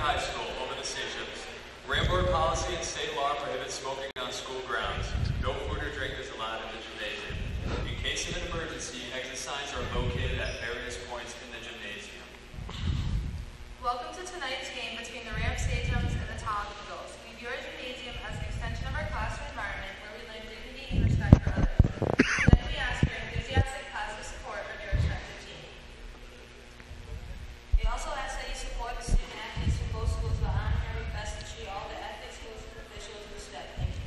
High School, home of the Sachems. RHAM board policy and state law prohibits smoking on school grounds. No food or drink is allowed in the gymnasium. In case of an emergency, exit signs are located at various points in the gymnasium. Welcome to tonight's game between the RHAM Sachems and the Tolland Eagles. We view our gymnasium as an extension of our classroom environment where we learn dignity and respect for others. Then we ask for enthusiastic, positive support of your respective team. We also ask that you support the student athletes from both schools by honoring our best to treat all the ethics schools and officials with respect. Thank you.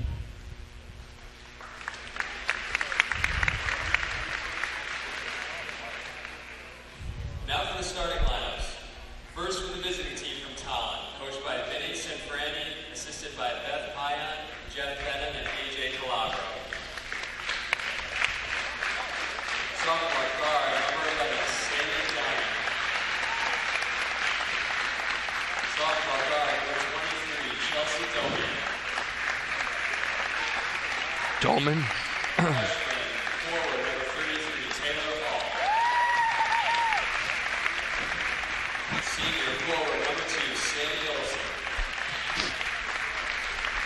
Now for the starting lineups. First for the visiting team from Tolland, coached by Vinny Sanfrani, assisted by Beth Payan, Jeff Benham, and AJ Calabro. Sophomore guard, number 11, Sadie Diamond. Sophomore guard, number 23, Chelsea Dolman. Freshman, forward, number 33, Taylor Hall. Senior forward, number 2, Sammy Olsen.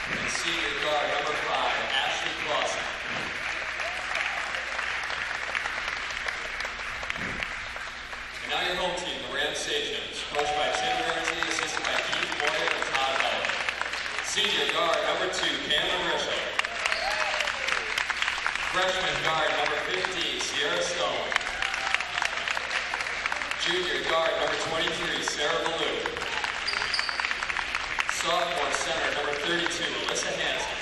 And senior guard, number 5, Ashley Clausen. And now your home team, the RHAM Sachems, coached by Tim Ramsey, assisted by Keith Boyer and Todd Heller. Senior guard, number 2, Cameron Rischel. Freshman guard, number 15, Sierra Stone. Junior guard, number 23, Sarah Ballou. Sophomore center, number 32, Alyssa Hansen.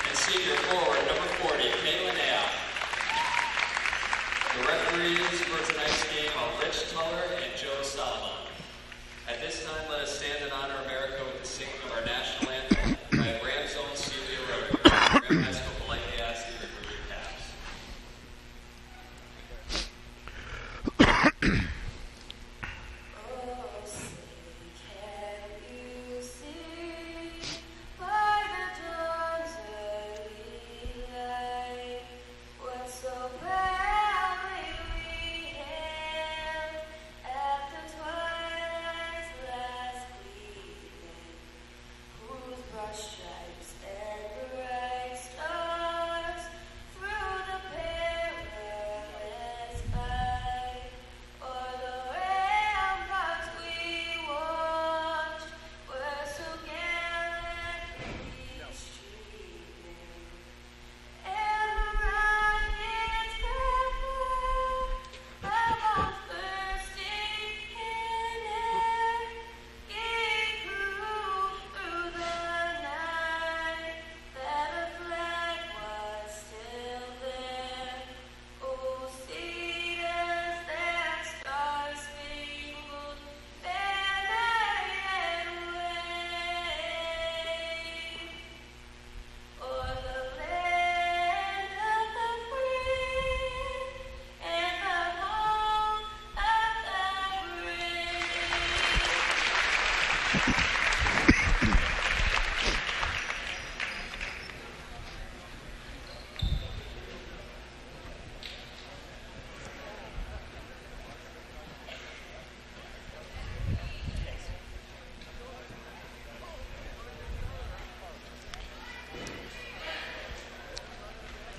And senior forward, number 40, Caitlin Ayotte. The referees for tonight's game are Rich Tuller and Joe Solomon. At this time, let us stand and honor America with the singing of our national anthem by RHAM's own Celia Road. RHAM High School politely asks you to remove your caps.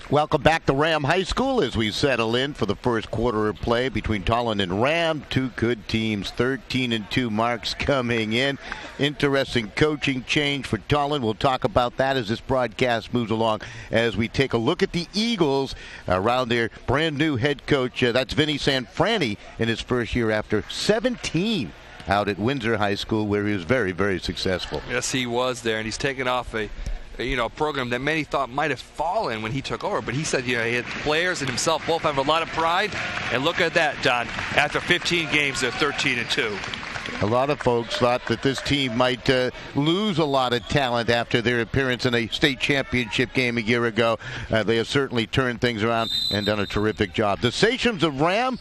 Welcome back to RHAM High School as we settle in for the first quarter of play between Tolland and RHAM. Two good teams, 13-2 marks coming in. Interesting coaching change for Tolland. We'll talk about that as this broadcast moves along as we take a look at the Eagles around their brand new head coach. That's Vinny Sanfrani in his first year after 17 out at Windsor High School, where he was very, very successful. Yes, he was there, and he's taken off a program that many thought might have fallen when he took over. But he said, he had players and himself both have a lot of pride. And look at that, Don. After 15 games, they're 13-2. A lot of folks thought that this team might lose a lot of talent after their appearance in a state championship game a year ago. They have certainly turned things around and done a terrific job. The Sachems of RHAM,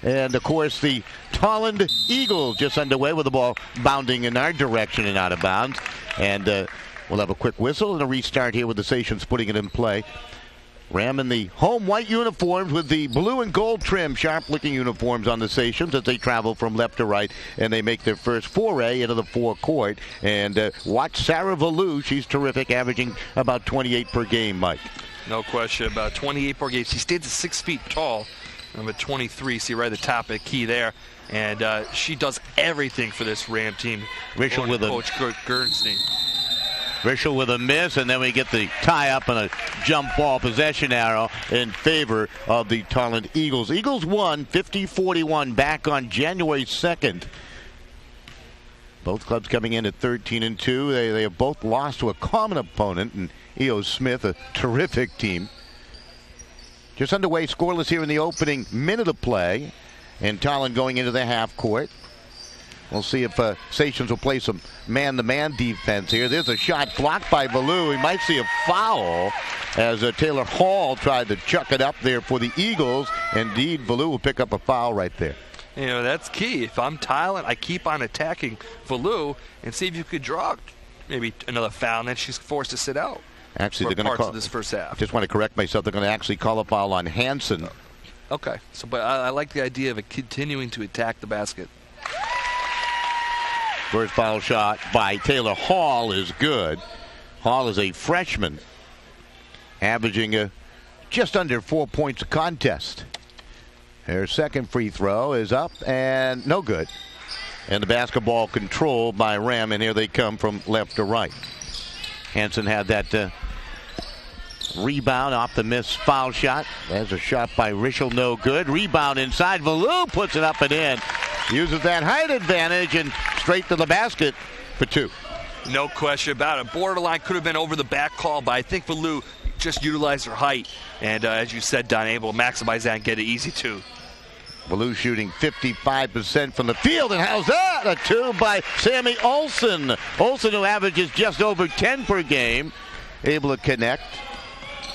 and of course the Tolland Eagles just underway with the ball bounding in our direction and out of bounds. And we'll have a quick whistle and a restart here with the Sachems putting it in play. Ram in the home white uniforms with the blue and gold trim, sharp-looking uniforms on the stations as they travel from left to right, and they make their first foray into the forecourt. And watch Sarah Valou. She's terrific, averaging about 28 per game, Mike. No question, about 28 per game. She stands at 6 feet tall. Number 23, see right at the top of the key there. And she does everything for this Ram team. Rachel with Coach Gernstein. Rachel with a miss, and then we get the tie-up and a jump ball possession arrow in favor of the Tolland Eagles. Eagles won 50-41 back on January 2nd. Both clubs coming in at 13-2. They have both lost to a common opponent, and E.O. Smith, a terrific team. Just underway, scoreless here in the opening minute of play, and Tolland going into the half court. We'll see if Sessions will play some man-to-man defense here. There's a shot blocked by Valou. We might see a foul as Taylor Hall tried to chuck it up there for the Eagles. Indeed, Valou will pick up a foul right there. You know, that's key. If I'm Tolland, I keep on attacking Valou and see if you could draw maybe another foul, and then she's forced to sit out. Actually, they're going to call this first half. Just want to correct myself. They're going to actually call a foul on Hansen. Okay, but I like the idea of it continuing to attack the basket. First foul shot by Taylor Hall is good. Hall is a freshman, averaging just under 4 points a contest. Her second free throw is up and no good. And the basketball controlled by Ram, and here they come from left to right. Hansen had that rebound off the missed foul shot. There's a shot by Rishel, no good. Rebound inside. Valou puts it up and in. Uses that height advantage and straight to the basket for two. No question about it. Borderline could have been over the back call, but I think Valou just utilized her height. And as you said, Don, able to maximize that and get it easy too. Valou shooting 55% from the field, and how's that? A two by Sammy Olsen. Olsen, who averages just over 10 per game, able to connect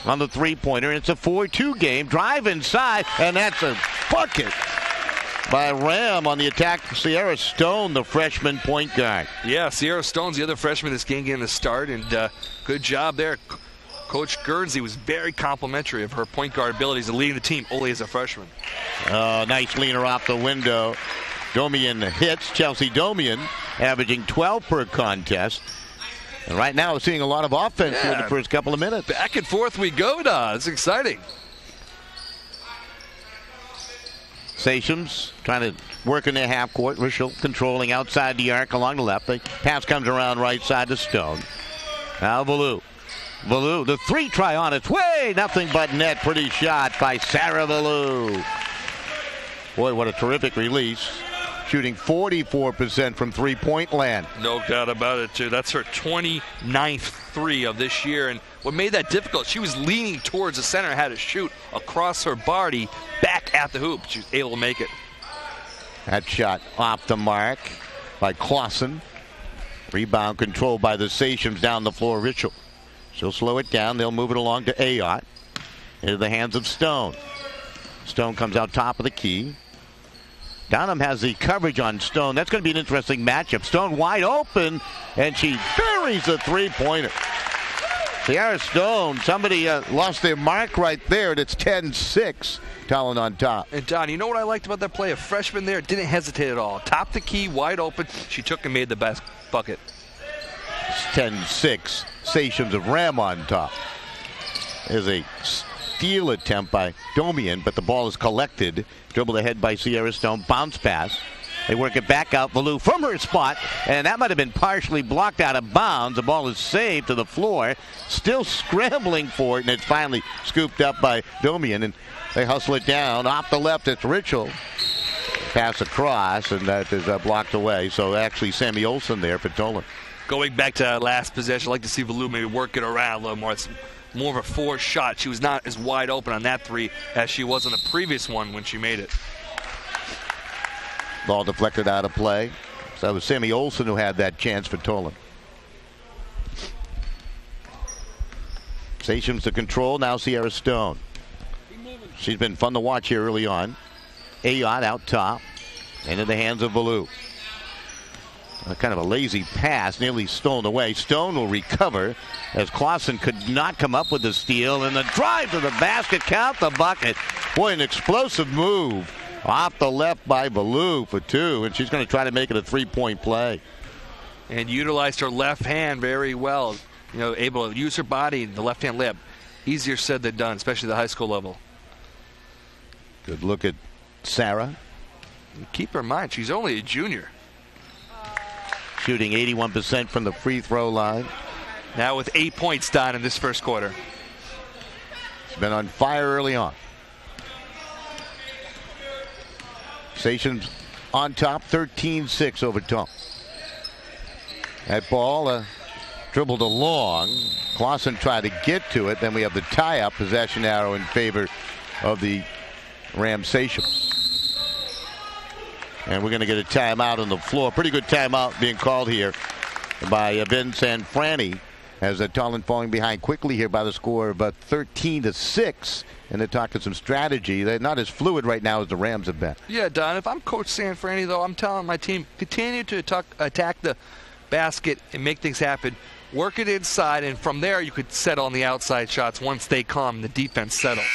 on the three-pointer. It's a 4-2 game. Drive inside, and that's a bucket by Ram on the attack. Sierra Stone, the freshman point guard. Yeah, Sierra Stone's the other freshman this game getting the start, and good job there. Coach Guernsey was very complimentary of her point guard abilities and leading the team only as a freshman. Nice leaner off the window. Domian hits. Chelsea Domian averaging 12 per contest. And right now we're seeing a lot of offense here in the first couple of minutes. Back and forth we go, Don. It's exciting. Sessions trying to work in their half court. Rishel controlling outside the arc along the left. The pass comes around right side to Stone. Now Valou. Valou, the three try on its way. Nothing but net. Pretty shot by Sarah Valou. Boy, what a terrific release. Shooting 44% from three-point land. No doubt about it, too. That's her 29th three of this year. And what made that difficult, she was leaning towards the center, had to shoot across her body back at the hoop. She was able to make it. That shot off the mark by Clausen. Rebound controlled by the Sessions down the floor. Rachel. She'll slow it down. They'll move it along to Ayotte. Into the hands of Stone. Stone comes out top of the key. Downham has the coverage on Stone. That's going to be an interesting matchup. Stone wide open, and she buries the three-pointer. Sierra Stone, somebody lost their mark right there, and it's 10-6. Tolland on top. And Don, you know what I liked about that play? A freshman there didn't hesitate at all. Top the key, wide open. She took and made the best bucket. It's 10-6. Sessions of Ram on top. There's a steal attempt by Domian, but the ball is collected. Dribbled ahead by Sierra Stone. Bounce pass. They work it back out. Valou from her spot, and that might have been partially blocked out of bounds. The ball is saved to the floor. Still scrambling for it, and it's finally scooped up by Domian, and they hustle it down. Off the left, it's Rachel. Pass across, and that is blocked away. So actually Sammy Olsen there for Tolland. Going back to last possession, I'd like to see Valou maybe work it around a little more. It's more of a forced shot. She was not as wide open on that three as she was on the previous one when she made it. Ball deflected out of play. So that was Sammy Olsen who had that chance for Tolland. Sessions to control. Now Sierra Stone. She's been fun to watch here early on. Ayotte out top. Into the hands of Valou. Kind of a lazy pass, nearly stolen away. Stone will recover as Clausen could not come up with the steal. And the drive to the basket, count the bucket. Boy, an explosive move off the left by Ballou for two. And she's going to try to make it a three-point play. And utilized her left hand very well. You know, able to use her body, the left-hand layup. Easier said than done, especially the high school level. Good look at Sarah. Keep her in mind, she's only a junior. Shooting 81% from the free throw line. Now with 8 points down in this first quarter. She's been on fire early on. Station's on top, 13-6 over Tom. That ball dribbled along. Clausen tried to get to it. Then we have the tie-up possession arrow in favor of the RHAM Sachems. And we're going to get a timeout on the floor. Pretty good timeout being called here by Ben Sanfrani as Tolland falling behind quickly here by the score of 13-6. And they're talking some strategy. They're not as fluid right now as the Rams have been. Yeah, Don, if I'm Coach Sanfrani, though, I'm telling my team, continue to attack the basket and make things happen. Work it inside, and from there you could settle on the outside shots once they come. The defense settles.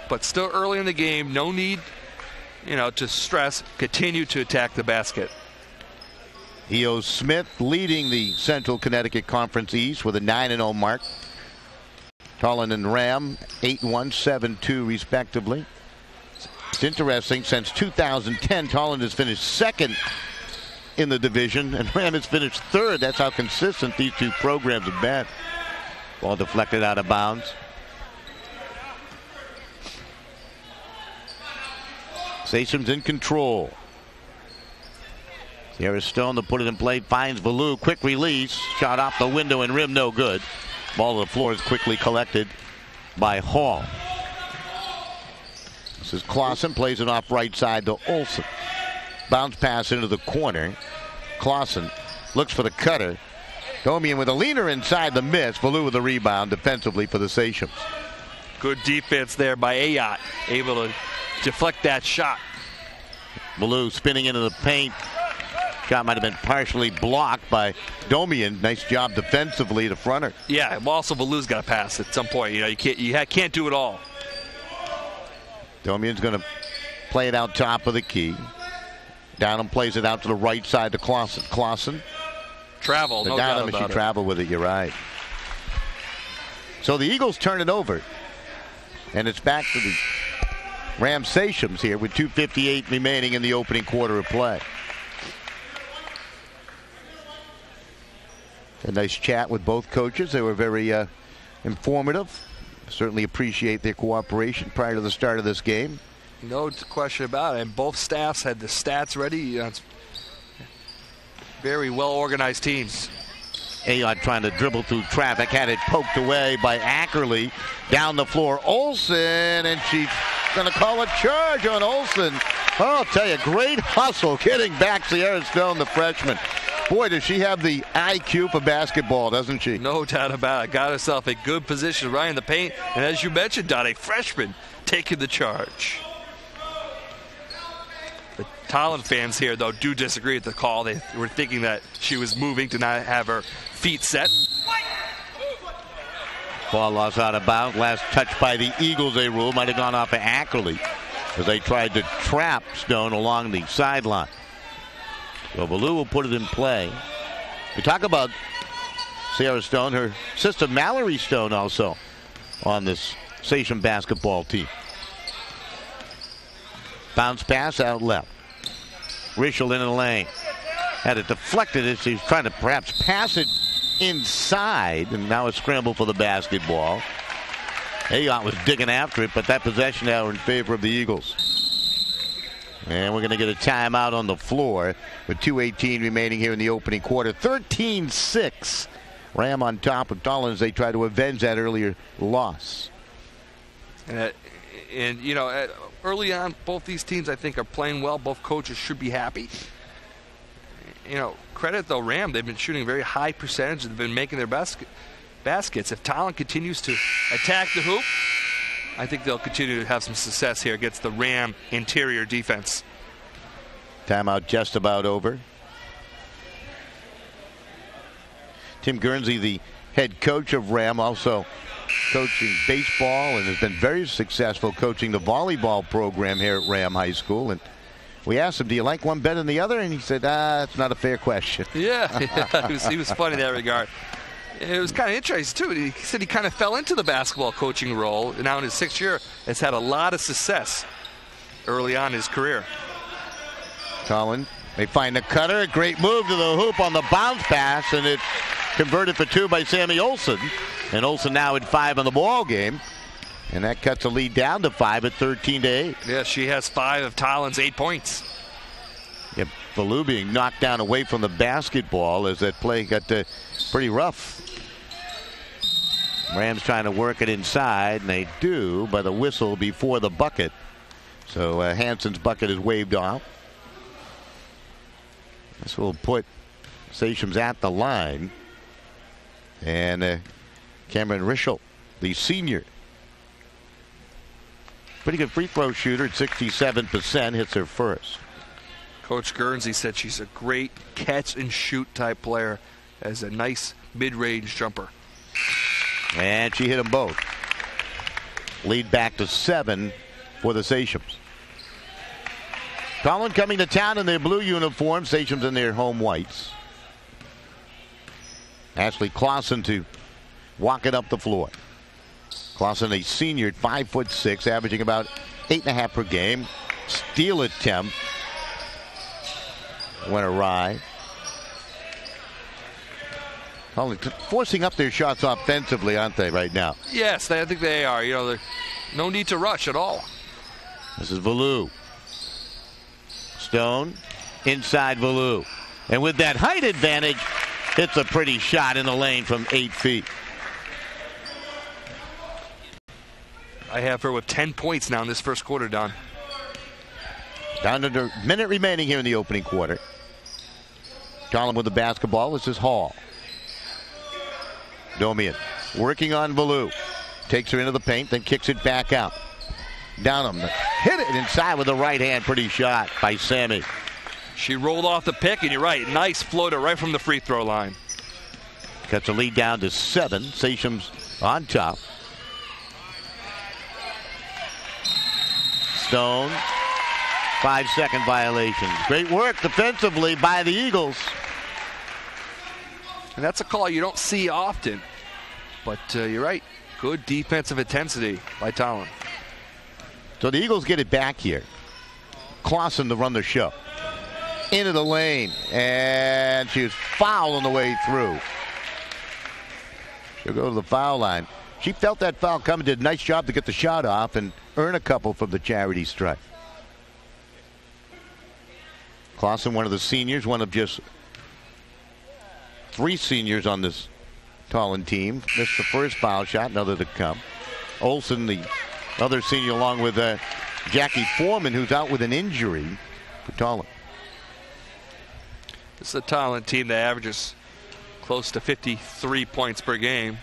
But still early in the game, no need, to stress. Continue to attack the basket. E.O. Smith leading the Central Connecticut Conference East with a 9-0 mark. Tolland and RHAM 8-1, 7-2 respectively. It's interesting, since 2010, Tolland has finished second in the division, and RHAM has finished third. That's how consistent these two programs have been. Ball deflected out of bounds. Sachems in control. Sierra Stone to put it in play, finds Ballou. Quick release, shot off the window and rim, no good. Ball to the floor is quickly collected by Hall. This is Clausen, plays it off right side to Olsen. Bounce pass into the corner. Clausen looks for the cutter. Domian with a leaner inside the miss. Ballou with a rebound defensively for the Sachems. Good defense there by Ayat, able to deflect that shot. Ballou spinning into the paint. Shot might have been partially blocked by Domian. Nice job defensively to front her. Yeah, also Ballou's got to pass at some point. You can't do it all. Domian's going to play it out top of the key. Down and plays it out to the right side to Clausen. Clausen. Travel. No doubt about she traveled with it. You're right. So the Eagles turn it over. And it's back to the RHAM Sachems here with 2:58 remaining in the opening quarter of play. A nice chat with both coaches. They were very informative. Certainly appreciate their cooperation prior to the start of this game. No question about it. And both staffs had the stats ready. It's very well organized teams. Ayot trying to dribble through traffic, had it poked away by Ackerley. Down the floor, Olsen, and she's going to call a charge on Olsen. Oh, I'll tell you, great hustle getting back Sierra Stone, the freshman. Boy, does she have the IQ for basketball, doesn't she? No doubt about it. Got herself a good position right in the paint. And as you mentioned, Don, a freshman taking the charge. The Tolland fans here, though, do disagree with the call. They were thinking that she was moving to not have her feet set. Ball lost out of bounds. Last touch by the Eagles, they rule. Might have gone off of Ackerley as they tried to trap Stone along the sideline. So Ballou will put it in play. We talk about Sierra Stone, her sister Mallory Stone also on this Sachem basketball team. Bounce pass out left. Rischel in the lane. Had it deflected as she's trying to perhaps pass it inside, and now a scramble for the basketball. Ayot was digging after it, but that possession now in favor of the Eagles. And we're going to get a timeout on the floor with 2:18 remaining here in the opening quarter. 13-6. RHAM on top of Tolland as they try to avenge that earlier loss. And early on, both these teams, I think, are playing well. Both coaches should be happy. Credit, though, RHAM. They've been shooting a very high percentage. They've been making their baskets. If Tolland continues to attack the hoop, I think they'll continue to have some success here against the RHAM interior defense. Timeout just about over. Tim Guernsey, the head coach of RHAM, also coaching baseball and has been very successful coaching the volleyball program here at RHAM High School. And we asked him, do you like one better than the other? And he said, that's not a fair question. Yeah, he was funny in that regard. It was kind of interesting, too. He said he kind of fell into the basketball coaching role. And now in his 6th year, has had a lot of success early on in his career. Tolland, they find the cutter. A great move to the hoop on the bounce pass, and it's converted for 2 by Sammy Olson. And Olson now at 5 in the ball game. And that cuts the lead down to 5 at 13-8. Yeah, she has 5 of Tolland's 8 points. Yeah, Ballou being knocked down away from the basketball as that play got pretty rough. Rams trying to work it inside, and they do by the whistle before the bucket. So Hansen's bucket is waved off. This will put Sachem's at the line. And Cameron Rischel, the senior, pretty good free throw shooter at 67%, hits her first. Coach Guernsey said she's a great catch and shoot type player, as a nice mid-range jumper. And she hit them both. Lead back to 7 for the Sachems. Tolland coming to town in their blue uniform. Sachems in their home whites. Ashley Clausen to walk it up the floor. Clausen, a senior at 5'6", averaging about 8.5 per game. Steal attempt went awry. Forcing up their shots offensively, aren't they, right now? Yes, I think they are. You know, no need to rush at all. This is Ballou. Stone inside Ballou. And with that height advantage, hits a pretty shot in the lane from 8 feet. I have her with 10 points now in this first quarter, Don. Down to a minute remaining here in the opening quarter. Tolland with the basketball. This is Hall. Domian working on Ballou. Takes her into the paint, then kicks it back out. Down him. Hit it inside with the right hand. Pretty shot by Sammy. She rolled off the pick, and you're right. Nice floater right from the free throw line. Cuts the lead down to 7. Sachem's on top. Stone. 5-second violation. Great work defensively by the Eagles. And that's a call you don't see often. But you're right. Good defensive intensity by Tolland. So the Eagles get it back here. Clausen to run the show. Into the lane. And she was fouled on the way through. She'll go to the foul line. She felt that foul coming. Did a nice job to get the shot off and earn a couple from the charity stripe. Clausen, one of the seniors, one of just 3 seniors on this Tolland team. Missed the first foul shot, another to come. Olsen, the other senior, along with Jackie Foreman, who's out with an injury for Tolland. This is a Tolland team that averages close to 53 points per game.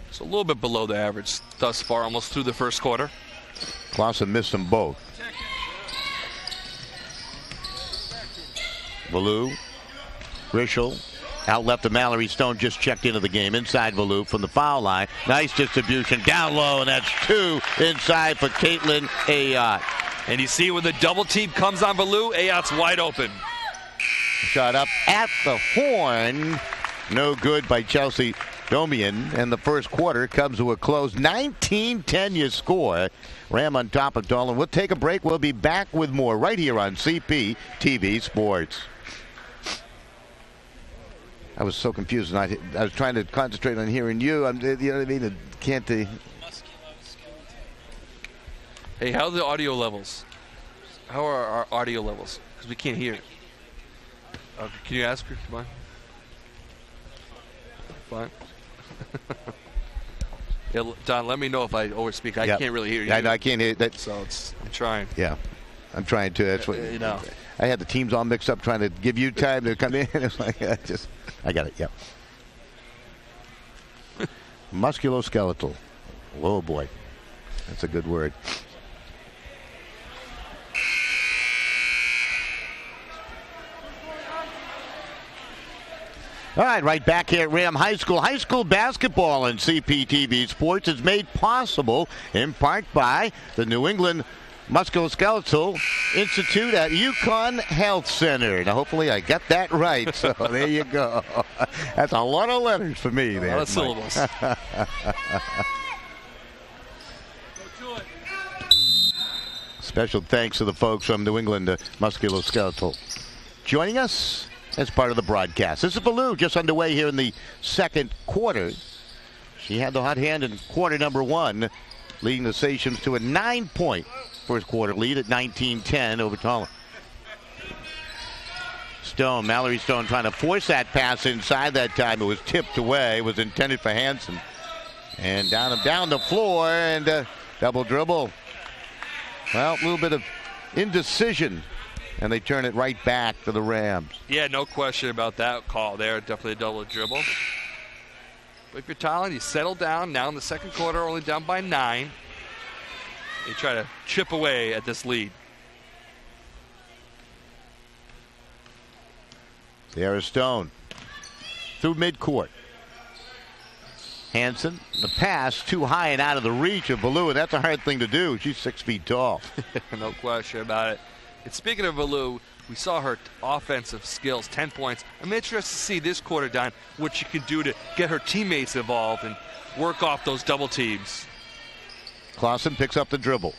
It's a little bit below the average thus far, almost through the first quarter. Clausen missed them both. Ballou, Rischel, out left to Mallory Stone, just checked into the game. Inside Ballou from the foul line. Nice distribution down low, and that's 2 inside for Caitlin Ayotte. And you see when the double team comes on Ballou, Ayotte's wide open. Shot up at the horn. No good by Chelsea Domian. And the first quarter comes to a close. 19-10 you score. RHAM on top of Tolland. We'll take a break. We'll be back with more right here on CPTV Sports. I was so confused, and I was trying to concentrate on hearing you. You know what I mean? I can't. Hey, how are the audio levels? How are our audio levels? Because we can't hear it. Can you ask her? Come on. Fine. Yeah, Don, let me know if I overspeak. I can't really hear you. I can't hear that. So I'm trying. Yeah, I'm trying to. That's what you know. I had the teams all mixed up trying to give you time to come in. It's like I got it. Yep. Musculoskeletal. Oh boy, that's a good word. All right back here at RHAM High School. High school basketball and CPTV Sports is made possible in part by the New England Musculoskeletal Institute at Yukon Health Center. Now, hopefully I got that right. So there you go. That's a lot of letters for me there. A lot of syllables. Special thanks to the folks from New England Musculoskeletal joining us as part of the broadcast. This is Baloo just underway here in the second quarter. She had the hot hand in quarter number one, leading the Sachems to a 9-point first quarter lead at 19-10 over Tolland. Mallory Stone trying to force that pass inside that time. It was tipped away. It was intended for Hansen. And down the floor and double dribble. Well, a little bit of indecision, and they turn it right back to the Rams. Yeah, no question about that call there. Definitely a double dribble. But if you're Tolland, you settle down. Now in the second quarter, only down by 9. They try to chip away at this lead. There is Stone through midcourt. Hansen, the pass too high and out of the reach of Baloo, and that's a hard thing to do. She's 6 feet tall. No question about it. And speaking of Baloo, we saw her offensive skills, 10 points. I'm interested to see this quarter, Don, what she can do to get her teammates involved and work off those double teams. Clausen picks up the dribble.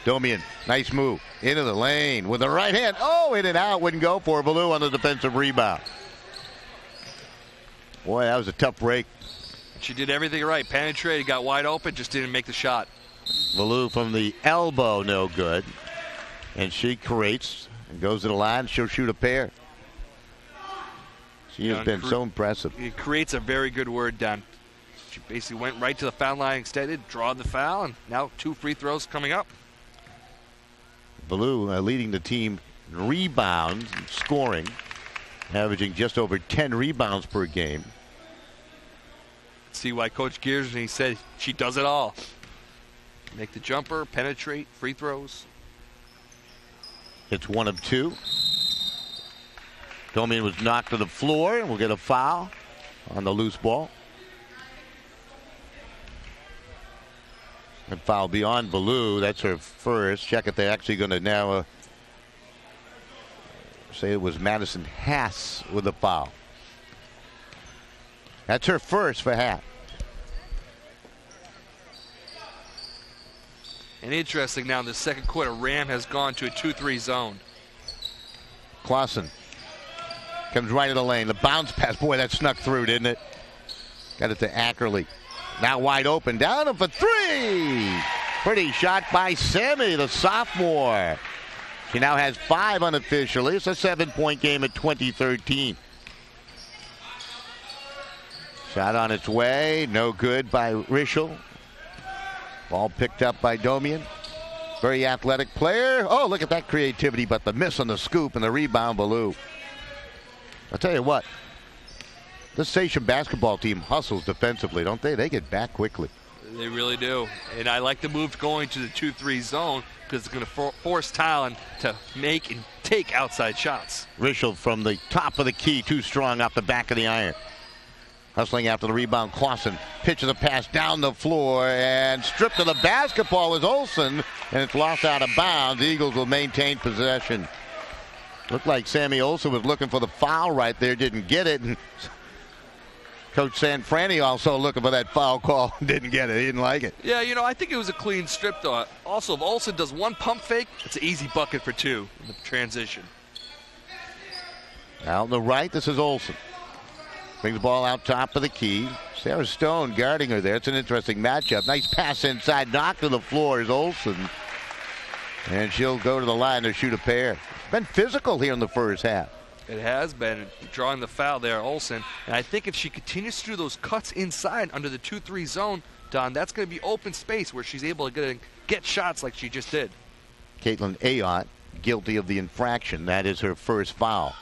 Domian, nice move. Into the lane with the right hand. Oh, in and out. Wouldn't go for Baloo on the defensive rebound. Boy, that was a tough break. She did everything right. Penetrated, got wide open, just didn't make the shot. Baloo from the elbow, no good. And she creates and goes to the line. She'll shoot a pair. She has been so impressive. It creates a very good word, Don. She basically went right to the foul line, extended, drawed the foul, and now 2 free throws coming up. Baloo leading the team in rebounds and scoring, averaging just over 10 rebounds per game. See why Coach Gearsney said she does it all. Make the jumper, penetrate, free throws. It's 1 of 2. Domian was knocked to the floor and will get a foul on the loose ball. And foul beyond Baloo. That's her first. Check if they're actually going to now say it was Madison Haas with the foul. That's her first for Haas. And interesting now in the second quarter, RHAM has gone to a 2-3 zone. Clausen comes right in the lane. The bounce pass, boy, that snuck through, didn't it? Got it to Ackerley. Now wide open, down for 3. Pretty shot by Sammy, the sophomore. She now has 5 unofficially. It's a 7-point game at 20-13. Shot on its way, no good by Rischel. Ball picked up by Domian. Very athletic player. Oh, look at that creativity, but the miss on the scoop and the rebound, Baloo. I'll tell you what, this Sachem basketball team hustles defensively, don't they? They get back quickly. They really do. And I like the move going to the 2-3 zone because it's going to force Tolland to make and take outside shots. Rischel from the top of the key, too strong off the back of the iron. Hustling after the rebound, Clausen pitches a pass down the floor and stripped of the basketball is Olsen, and it's lost out of bounds. The Eagles will maintain possession. Looked like Sammy Olsen was looking for the foul right there, didn't get it. And Coach Sanfranti also looking for that foul call, didn't get it. He didn't like it. Yeah, you know, I think it was a clean strip, though. Also, if Olsen does one pump fake, it's an easy bucket for 2 in the transition. Out on the right, this is Olsen. Brings the ball out top of the key. Sarah Stone guarding her there. It's an interesting matchup. Nice pass inside. Knocked to the floor is Olsen. And she'll go to the line to shoot a pair. It's been physical here in the first half. It has been. Drawing the foul there, Olsen. And I think if she continues to do those cuts inside under the 2-3 zone, Don, that's going to be open space where she's able to get shots like she just did. Caitlin Ayotte guilty of the infraction. That is her first foul.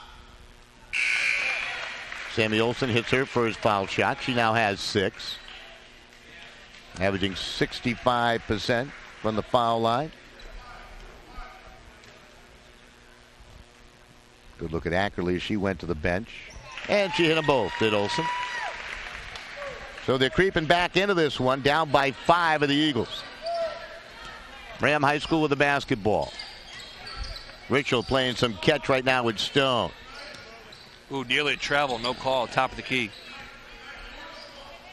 Sammy Olsen hits her first foul shot. She now has 6. Averaging 65% from the foul line. Good look at Ackerley as she went to the bench. And she hit them both, did Olsen. So they're creeping back into this one, down by 5 of the Eagles. Ram High School with the basketball. Richel playing some catch right now with Stone. Ooh, nearly a travel, no call, top of the key.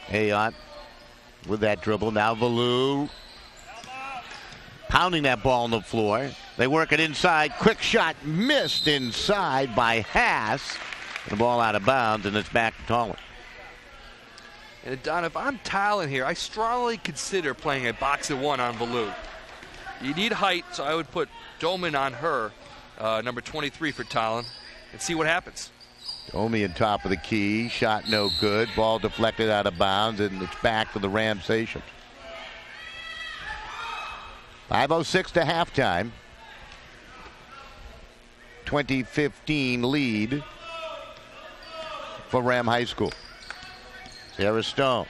Ayot with that dribble. Now Valou pounding that ball on the floor. They work it inside. Quick shot missed inside by Haas. The ball out of bounds, and it's back to Tolland. And Don, if I'm Tolland here, I strongly consider playing a box of 1 on Valou. You need height, so I would put Doman on her, number 23 for Tolland, and see what happens. Domi on top of the key. Shot no good. Ball deflected out of bounds, and it's back to the Ram Station. 5:06 to halftime. 2015 lead for Ram High School. Sarah Stone.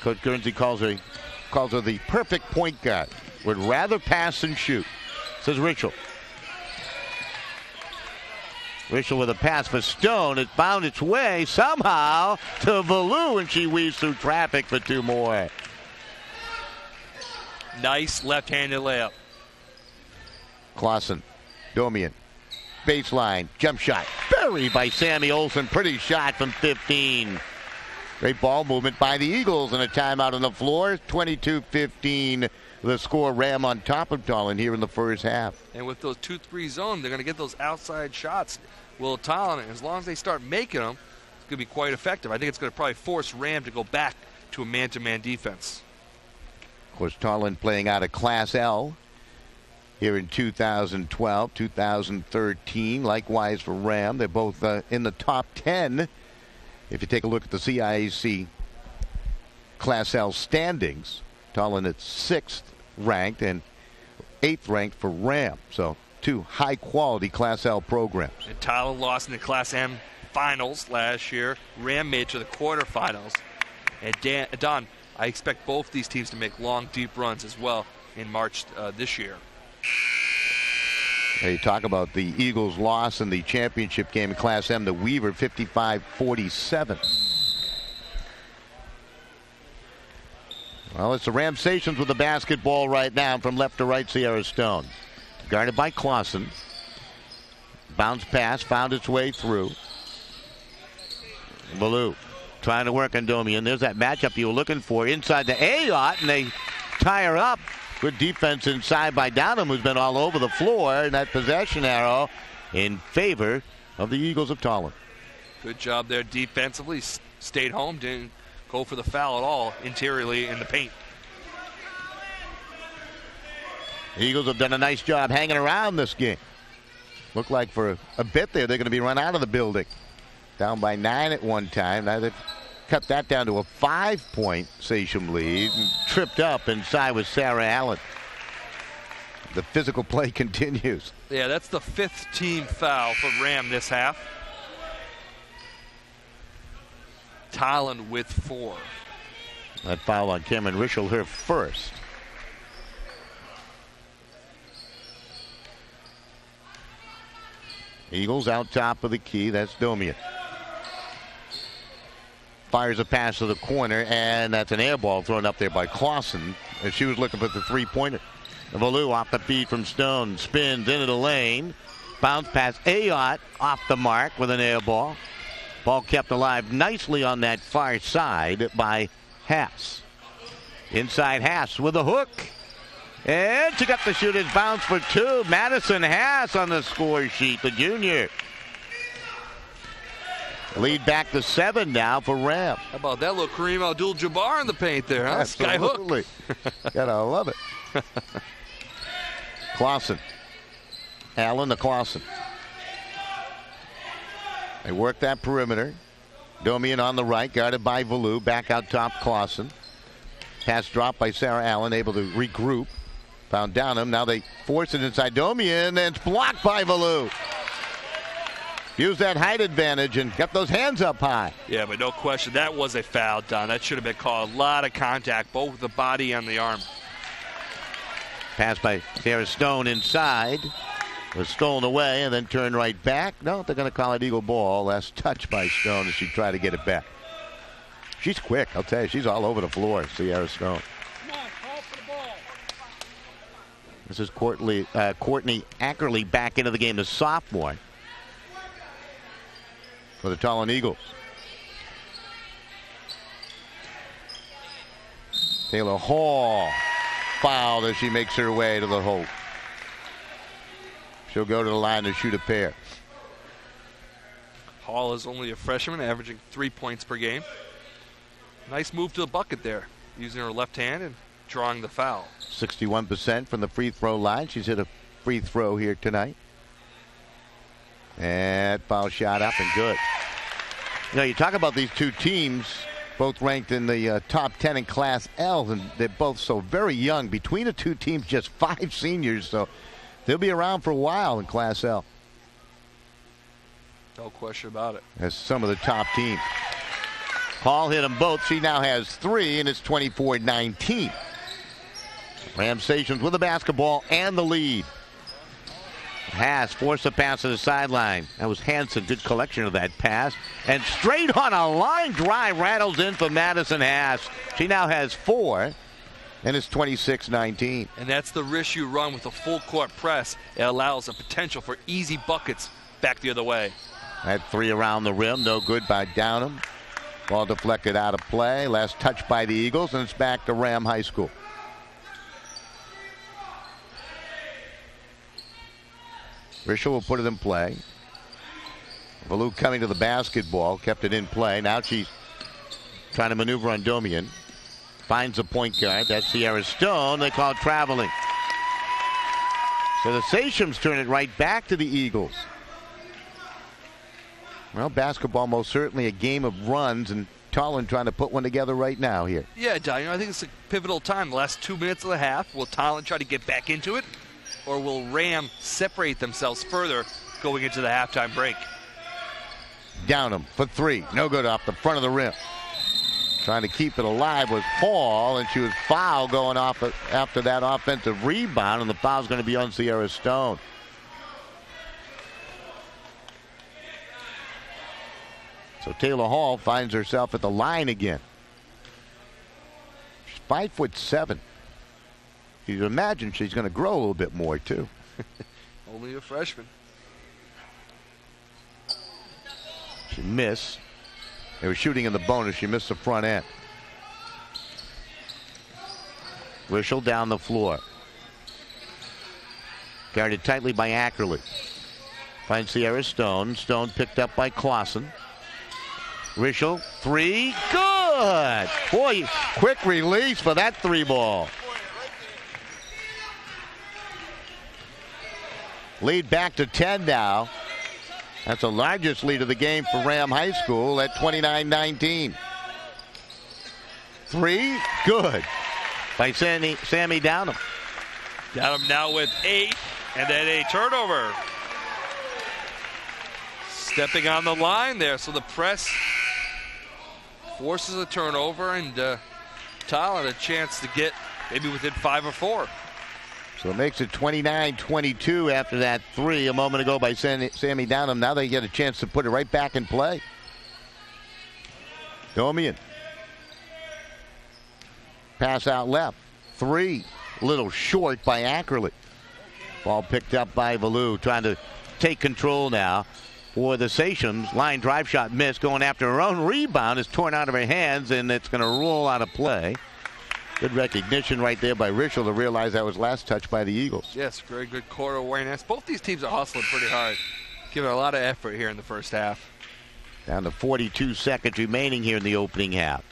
Coach Guernsey calls her the perfect point guard. Would rather pass than shoot, says Richel. Richel with a pass for Stone. It found its way somehow to Valou, and she weaves through traffic for 2 more. Nice left-handed layup. Clausen, Domian, baseline, jump shot. Buried by Sammy Olsen. Pretty shot from 15. Great ball movement by the Eagles, and a timeout on the floor. 22-15. The score. Ram on top of Tolland here in the first half. And with those 2-3 zone, they're going to get those outside shots. Will Tolland, as long as they start making them, it's going to be quite effective. I think it's going to probably force Ram to go back to a man-to-man defense. Of course, Tolland playing out of Class L here in 2012, 2013. Likewise for Ram. They're both in the top 10. If you take a look at the CIAC Class L standings, Tolland at 6th ranked and 8th ranked for Ram. So 2 high-quality Class L programs. And Tolland lost in the Class M finals last year. Ram made to the quarterfinals. And Don, I expect both these teams to make long, deep runs as well in March this year. Hey, talk about the Eagles' loss in the championship game in Class M to Weaver, 55-47. Well, it's the Ram Stations with the basketball right now from left to right. Sierra Stone, guarded by Clausen. Bounce pass found its way through. Valou trying to work on Domian. There's that matchup you were looking for inside the Ayot, and they tie her up. Good defense inside by Downham, who's been all over the floor, and that possession arrow in favor of the Eagles of Tolland. Good job there defensively. Stayed home, didn't go for the foul at all interiorly in the paint. The Eagles have done a nice job hanging around this game. Looked like for a bit there they're going to be run out of the building. Down by 9 at one time. Now they've cut that down to a 5-point Sachem lead, and tripped up inside with Sarah Allen. The physical play continues. Yeah, that's the 5th team foul for Ram this half. Tolland with 4. That foul on Cameron Richel, her first. Eagles out top of the key. That's Domian. Fires a pass to the corner, and that's an air ball thrown up there by Clausen as she was looking for the 3-pointer. Valou off the feed from Stone, spins into the lane. Bounce pass. Ayot off the mark with an air ball. Ball kept alive nicely on that far side by Haas. Inside Haas with a hook. And she got the shooter's bounce for 2. Madison Haas on the score sheet, the junior. Lead back to 7 now for Ram. How about that little Kareem Abdul-Jabbar in the paint there, huh? Absolutely. Skyhook. Gotta love it. Clausen. Allen to Clausen. They work that perimeter. Domian on the right, guarded by Valou. Back out top, Clausen. Pass dropped by Sarah Allen, able to regroup. Found Downham. Now they force it inside Domian, and it's blocked by Valou. Used that height advantage and got those hands up high. Yeah, but no question, that was a foul, Don. That should have been called. A lot of contact, both with the body and the arm. Pass by Sarah Stone inside. Was stolen away and then turned right back. No, they're going to call it Eagle ball. Last touch by Stone as she tried to get it back. She's quick, I'll tell you. She's all over the floor, Sierra Stone. This is Courtney Ackerley back into the game, the sophomore for the Tolland Eagles. Taylor Hall fouled as she makes her way to the hole. She'll go to the line to shoot a pair. Hall is only a freshman, averaging 3 points per game. Nice move to the bucket there, using her left hand and drawing the foul. 61% from the free throw line. She's hit a free throw here tonight. And foul shot up and good. You know, you talk about these two teams, both ranked in the top 10 in Class L, and they're both so very young. Between the two teams, just 5 seniors, so they'll be around for a while in Class L. No question about it. As some of the top teams. Hall hit them both. She now has 3, and it's 24-19. Ram Stations with the basketball and the lead. Haas forced a pass to the sideline. That was Hansen. Good collection of that pass. And straight on a line drive rattles in for Madison Haas. She now has 4, and it's 26-19. And that's the risk you run with a full court press. It allows a potential for easy buckets back the other way. That 3 around the rim. No good by Downham. Ball deflected out of play. Last touch by the Eagles, and it's back to Ram High School. Rischel will put it in play. Valou coming to the basketball, kept it in play. Now she's trying to maneuver on Domian. Finds the point guard. That's Sierra Stone. They call it traveling. So the Sachem's turn it right back to the Eagles. Well, basketball most certainly a game of runs, and Tolland trying to put one together right now here. Yeah, Don, I think it's a pivotal time. The last 2 minutes of the half. Will Tolland try to get back into it? Or will Ram separate themselves further going into the halftime break? Downham for 3. No good off the front of the rim. Trying to keep it alive was Hall, and she was fouled going off after that offensive rebound, and the foul's going to be on Sierra Stone. So Taylor Hall finds herself at the line again. She's 5'7". You imagine she's going to grow a little bit more, too. Only a freshman. She missed. They were shooting in the bonus. She missed the front end. Rischel down the floor. Guarded tightly by Ackerley. Finds Sierra Stone. Stone picked up by Clausen. Rischel, 3, good! Boy, quick release for that 3 ball. Lead back to 10 now. That's the largest lead of the game for Ram High School at 29-19. 3, good. By Sammy Downham. Downham now with 8, and then a turnover. Stepping on the line there, so the press forces a turnover, and Tolland a chance to get maybe within 5 or 4. So it makes it 29-22 after that 3 a moment ago by Sammy Downham. Now they get a chance to put it right back in play. Domian. Pass out left. 3. Little short by Ackerley. Ball picked up by Valou, trying to take control now for the Sachems. Line drive shot missed. Going after her own rebound. Is torn out of her hands, and it's going to roll out of play. Good recognition right there by Rischel to realize that was last touch by the Eagles. Yes, very good court awareness. Both these teams are hustling pretty hard. Giving a lot of effort here in the first half. Down to 42 seconds remaining here in the opening half.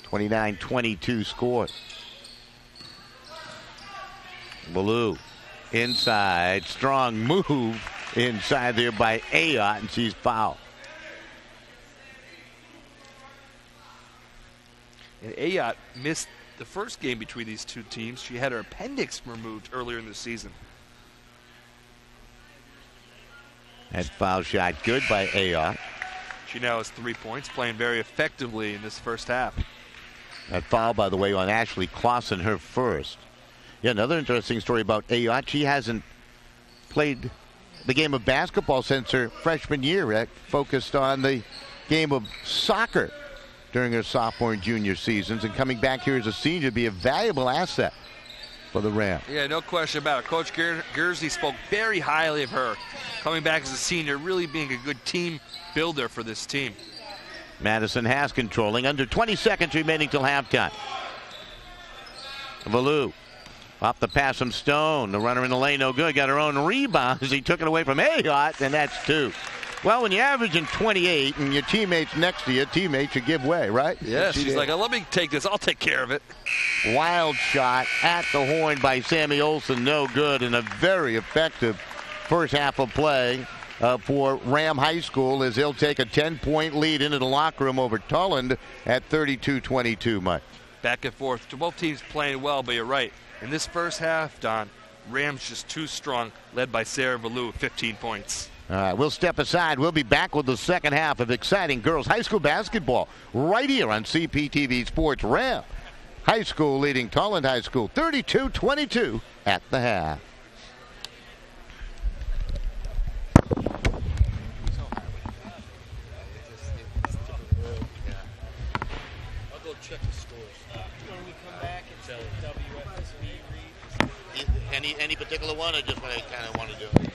29-22 score. Valou inside. Strong move inside there by Ayotte, and she's fouled. And Ayotte missed the first game between these two teams. She had her appendix removed earlier in the season. That foul shot good by Ayotte. She now has 3 points, playing very effectively in this first half. That foul, by the way, on Ashley Clausen, her first. Yeah, another interesting story about Ayotte. She hasn't played the game of basketball since her freshman year. Focused on the game of soccer during her sophomore and junior seasons, and coming back here as a senior to be a valuable asset for the Ram. Yeah, no question about it. Coach Gersey spoke very highly of her. Coming back as a senior, really being a good team builder for this team. Madison has controlling. Under 20 seconds remaining till halftime. Valou off the pass from Stone. The runner in the lane, no good. Got her own rebound as he took it away from Ayotte, and that's 2. Well, when you're averaging 28 and your teammates next to you, teammates should give way, right? Yeah, she's like, let me take this. I'll take care of it. Wild shot at the horn by Sammy Olson, no good, and a very effective first half of play for Ram High School as he'll take a 10-point lead into the locker room over Tolland at 32-22, Mike. Back and forth. Both teams playing well, but you're right. In this first half, Don, Rams just too strong, led by Sarah Valou, 15 points. All right, we'll step aside. We'll be back with the second half of exciting girls high school basketball right here on CPTV Sports. Ram High School leading Tolland High School 32-22 at the half. I'll go check the scores. When we come back and tell WFSB read. Any particular one, or just what I kind of want to do?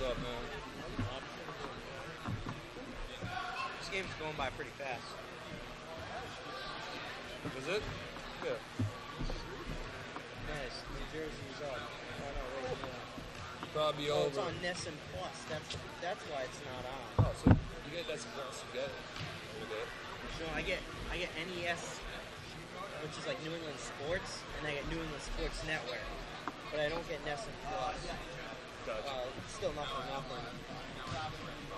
up, man? This game's going by pretty fast. Is it? Yeah. Nice. New Jersey's up. Oh, no, wait, yeah. Probably Oh, over. it's on Nessun Plus. That's why it's not on. Oh, so you get that's plus you get it. So I get NES, which is like New England Sports, and I get New England Sports Network, but I don't get Nessun Plus. Still nothing.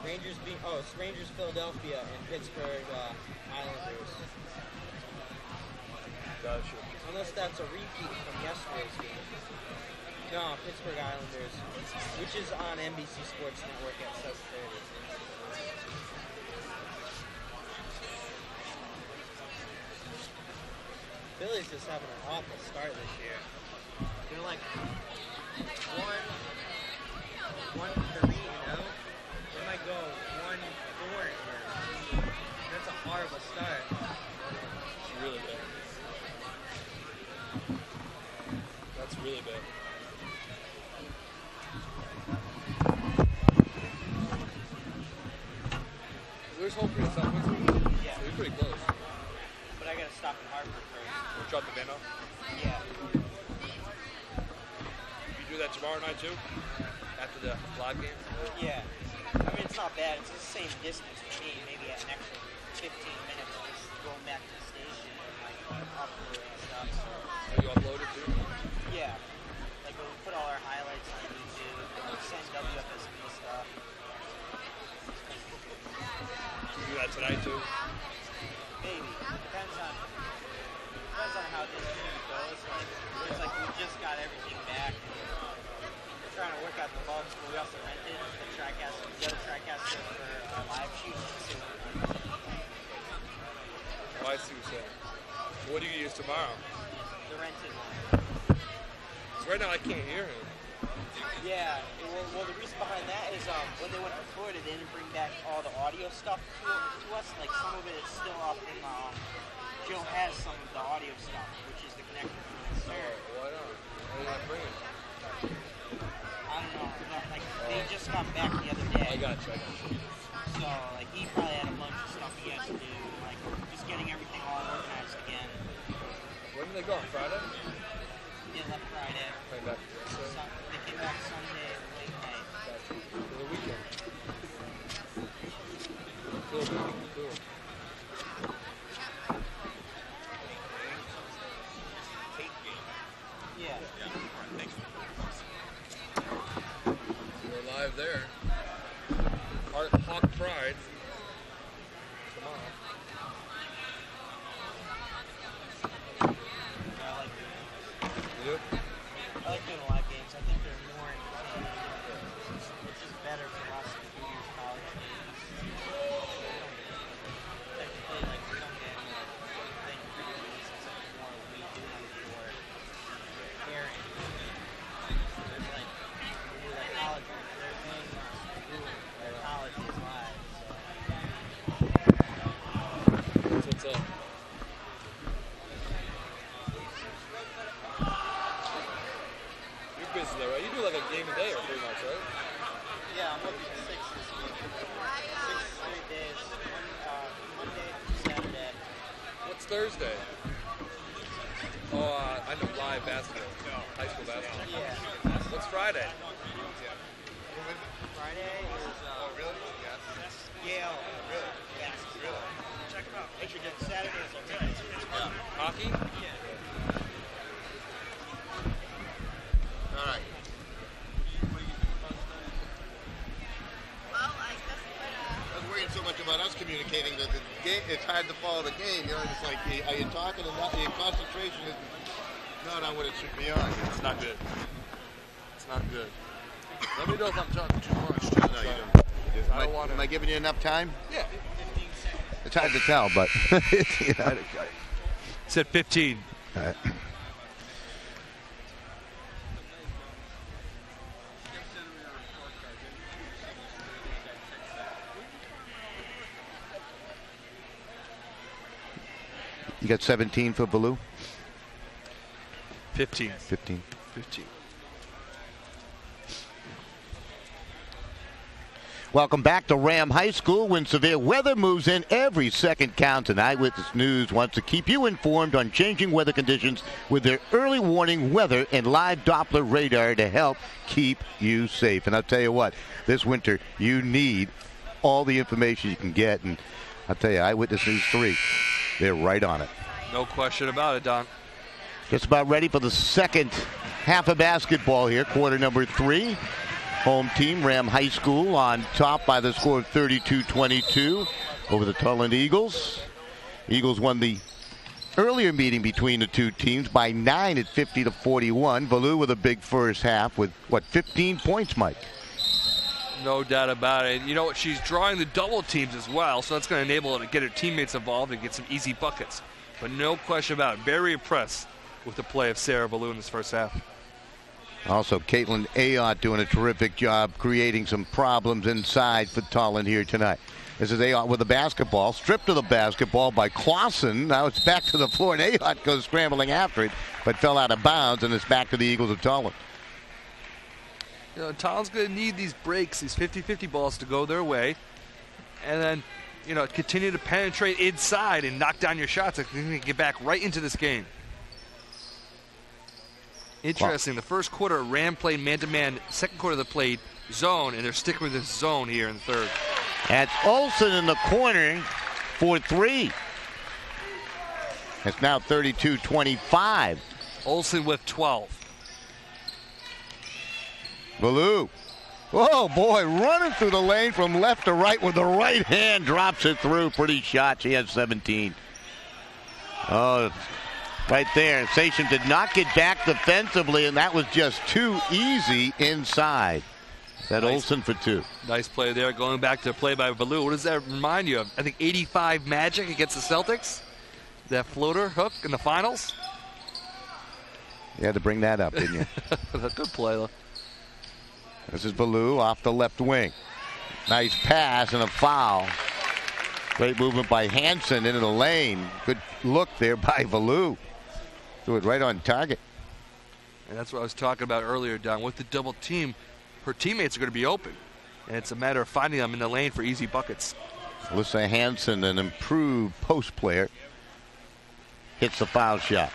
It's Rangers, Philadelphia, and Pittsburgh Islanders. Gotcha. Unless that's a repeat from yesterday's game. No, Pittsburgh Islanders, which is on NBC Sports Network at 7:30. Philly's just having an awful start this year. They're like 1-3-0. They might go 1-4. That's a horrible start. It's really bad. That's really bad. There's hope for yourself. Yeah. We're pretty close. But I gotta stop in Hartford first. We'll drop the van off. Yeah. You do that tomorrow night too? After the live game? Yeah. I mean, it's not bad. It's the same distance for me. Maybe an extra 15 minutes just going back to the station and uploading stuff. So. Are you uploaded too? Yeah. Like we'll put all our highlights on YouTube. We'll send WFSB stuff. You do that tonight too? Maybe. Depends on how this shoot goes. Like we just got everything back. We're trying to work out the bugs, but we also rented the other TriCaster for our live shoot. Oh, I see what you're saying. So what do you use tomorrow? The rented one. So right now I can't hear him. Yeah. Well, the reason behind that is when they went to Florida, they didn't bring back all the audio stuff to us. Like some of it is still up in. Joe has some of the audio stuff, which is the connector for the server. Why not? Why did I bring it? I don't know. Like they just got back the other day. I got you. So like he probably had a bunch of stuff he has to do, like just getting everything all organized again. When did they go? On Friday? They left Friday. Came back yesterday? They came back Sunday late night. For the weekend. Cool. Yeah. We're live there. Hawk Pride. Tomorrow. You do? I like doing live games. I think they're more entertaining. It's just better for us to do your college games. Technically, like we don't get any thing pre-release except for what we do for airing. There's like we do like college. There's things where college is live. That's what's up. You're busy though, right? You do like a game a day or pretty much, right? Yeah, I'm looking at 6 this week. 6 straight days. Monday through Saturday. What's Thursday? Oh, I know live basketball. High school basketball. Yeah. What's Friday? Friday is Yale. Basketball. Check them out. Actually, Saturday is Hockey? Yeah. All right. Well, I guess I was worrying so much about us communicating that the game, it's hard to follow the game. You know, it's like, are you talking and not, your concentration is not on what it should be on. It's not good. It's not good. Let me know if I'm talking too much. No, you don't. I don't want to. Am I giving you enough time? Yeah. It's hard to tell, but. You know. Said 15. All right. You got 17 for Baloo? 15. 15. 15. Welcome back to RHAM High School. When severe weather moves in, every second counts, and Eyewitness News wants to keep you informed on changing weather conditions with their early warning weather and live Doppler radar to help keep you safe. And I'll tell you what, this winter you need all the information you can get, and I'll tell you, Eyewitness News 3, they're right on it. No question about it, Don. Just about ready for the second half of basketball here, quarter number 3. home team, Ram High School, on top by the score of 32-22 over the Tolland Eagles. Eagles won the earlier meeting between the two teams by 9 at 50-41. Valou with a big first half with, 15 points, Mike? No doubt about it. You know what? She's drawing the double teams as well, so that's going to enable her to get her teammates involved and get some easy buckets. But no question about it. Very impressed with the play of Sarah Valou in this first half. Also, Caitlin Ayotte doing a terrific job creating some problems inside for Tolland here tonight. This is Ayotte with the basketball, stripped of the basketball by Clausen. Now it's back to the floor, and Ayotte goes scrambling after it, but fell out of bounds, and it's back to the Eagles of Tolland. You know, Tolland's going to need these breaks, these 50-50 balls to go their way, and then, you know, continue to penetrate inside and knock down your shots. They're going to get back right into this game. Interesting. The first quarter, Ram played man-to-man. Second quarter, they played zone, and they're sticking with this zone here in the third. That's Olsen in the corner for three. It's now 32-25. Olsen with 12. Valou. Oh, boy, running through the lane from left to right with the right hand. Drops it through. Pretty shot. She has 17. Oh, right there. Station did not get back defensively, and that was just too easy inside. That nice. Olsen for two. Nice play there. Going back to play by Valou. What does that remind you of? I think 85 Magic against the Celtics. That floater hook in the finals. You had to bring that up, didn't you? Good play, though. This is Valou off the left wing. Nice pass and a foul. Great movement by Hansen into the lane. Good look there by Valou. Threw it right on target. And that's what I was talking about earlier, Don. With the double team, her teammates are going to be open. And it's a matter of finding them in the lane for easy buckets. Alyssa Hansen, an improved post player, hits the foul shot.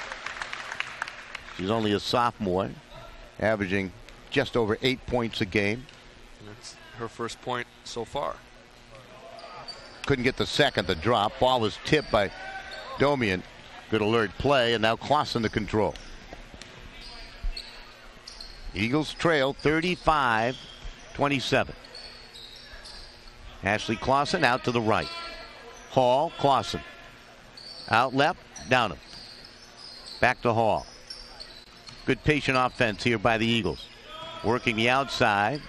She's only a sophomore, averaging just over 8 points a game. And that's her first point so far. Couldn't get the second, the drop. Ball was tipped by Domian. Good alert play, and now Clausen to control. Eagles trail 35-27. Ashley Clausen out to the right. Hall, Clausen. Out left, Downham. Back to Hall. Good patient offense here by the Eagles. Working the outside.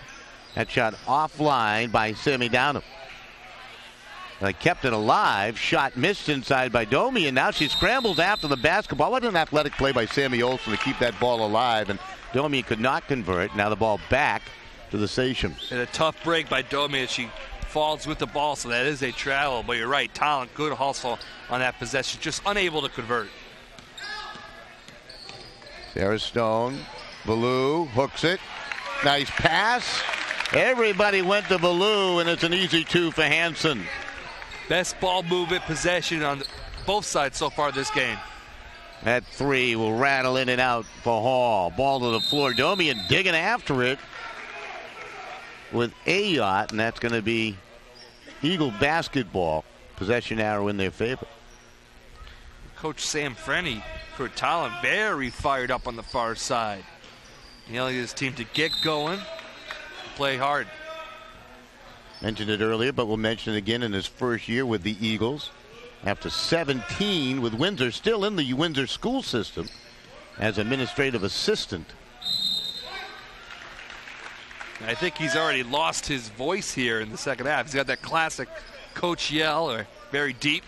That shot offline by Sammy Downham. They kept it alive. Shot missed inside by Domi, and now she scrambles after the basketball. What an athletic play by Sammy Olsen to keep that ball alive, and Domi could not convert. Now the ball back to the Sachems. And a tough break by Domi as she falls with the ball, so that is a travel. But you're right, Tolland, good hustle on that possession, just unable to convert. Sarah Stone, Valou hooks it. Nice pass. Everybody went to Valou, and it's an easy two for Hansen. Best ball movement possession on both sides so far this game. That three will rattle in and out for Hall. Ball to the floor. Domian digging after it with Ayotte, and that's going to be Eagle basketball. Possession arrow in their favor. Coach Sam Frenny for Tolland, very fired up on the far side. Yelling at his team to get going, play hard. Mentioned it earlier, but we'll mention it again in his first year with the Eagles. After 17 with Windsor, still in the Windsor school system as administrative assistant. I think he's already lost his voice here in the second half. He's got that classic coach yell, or very deep.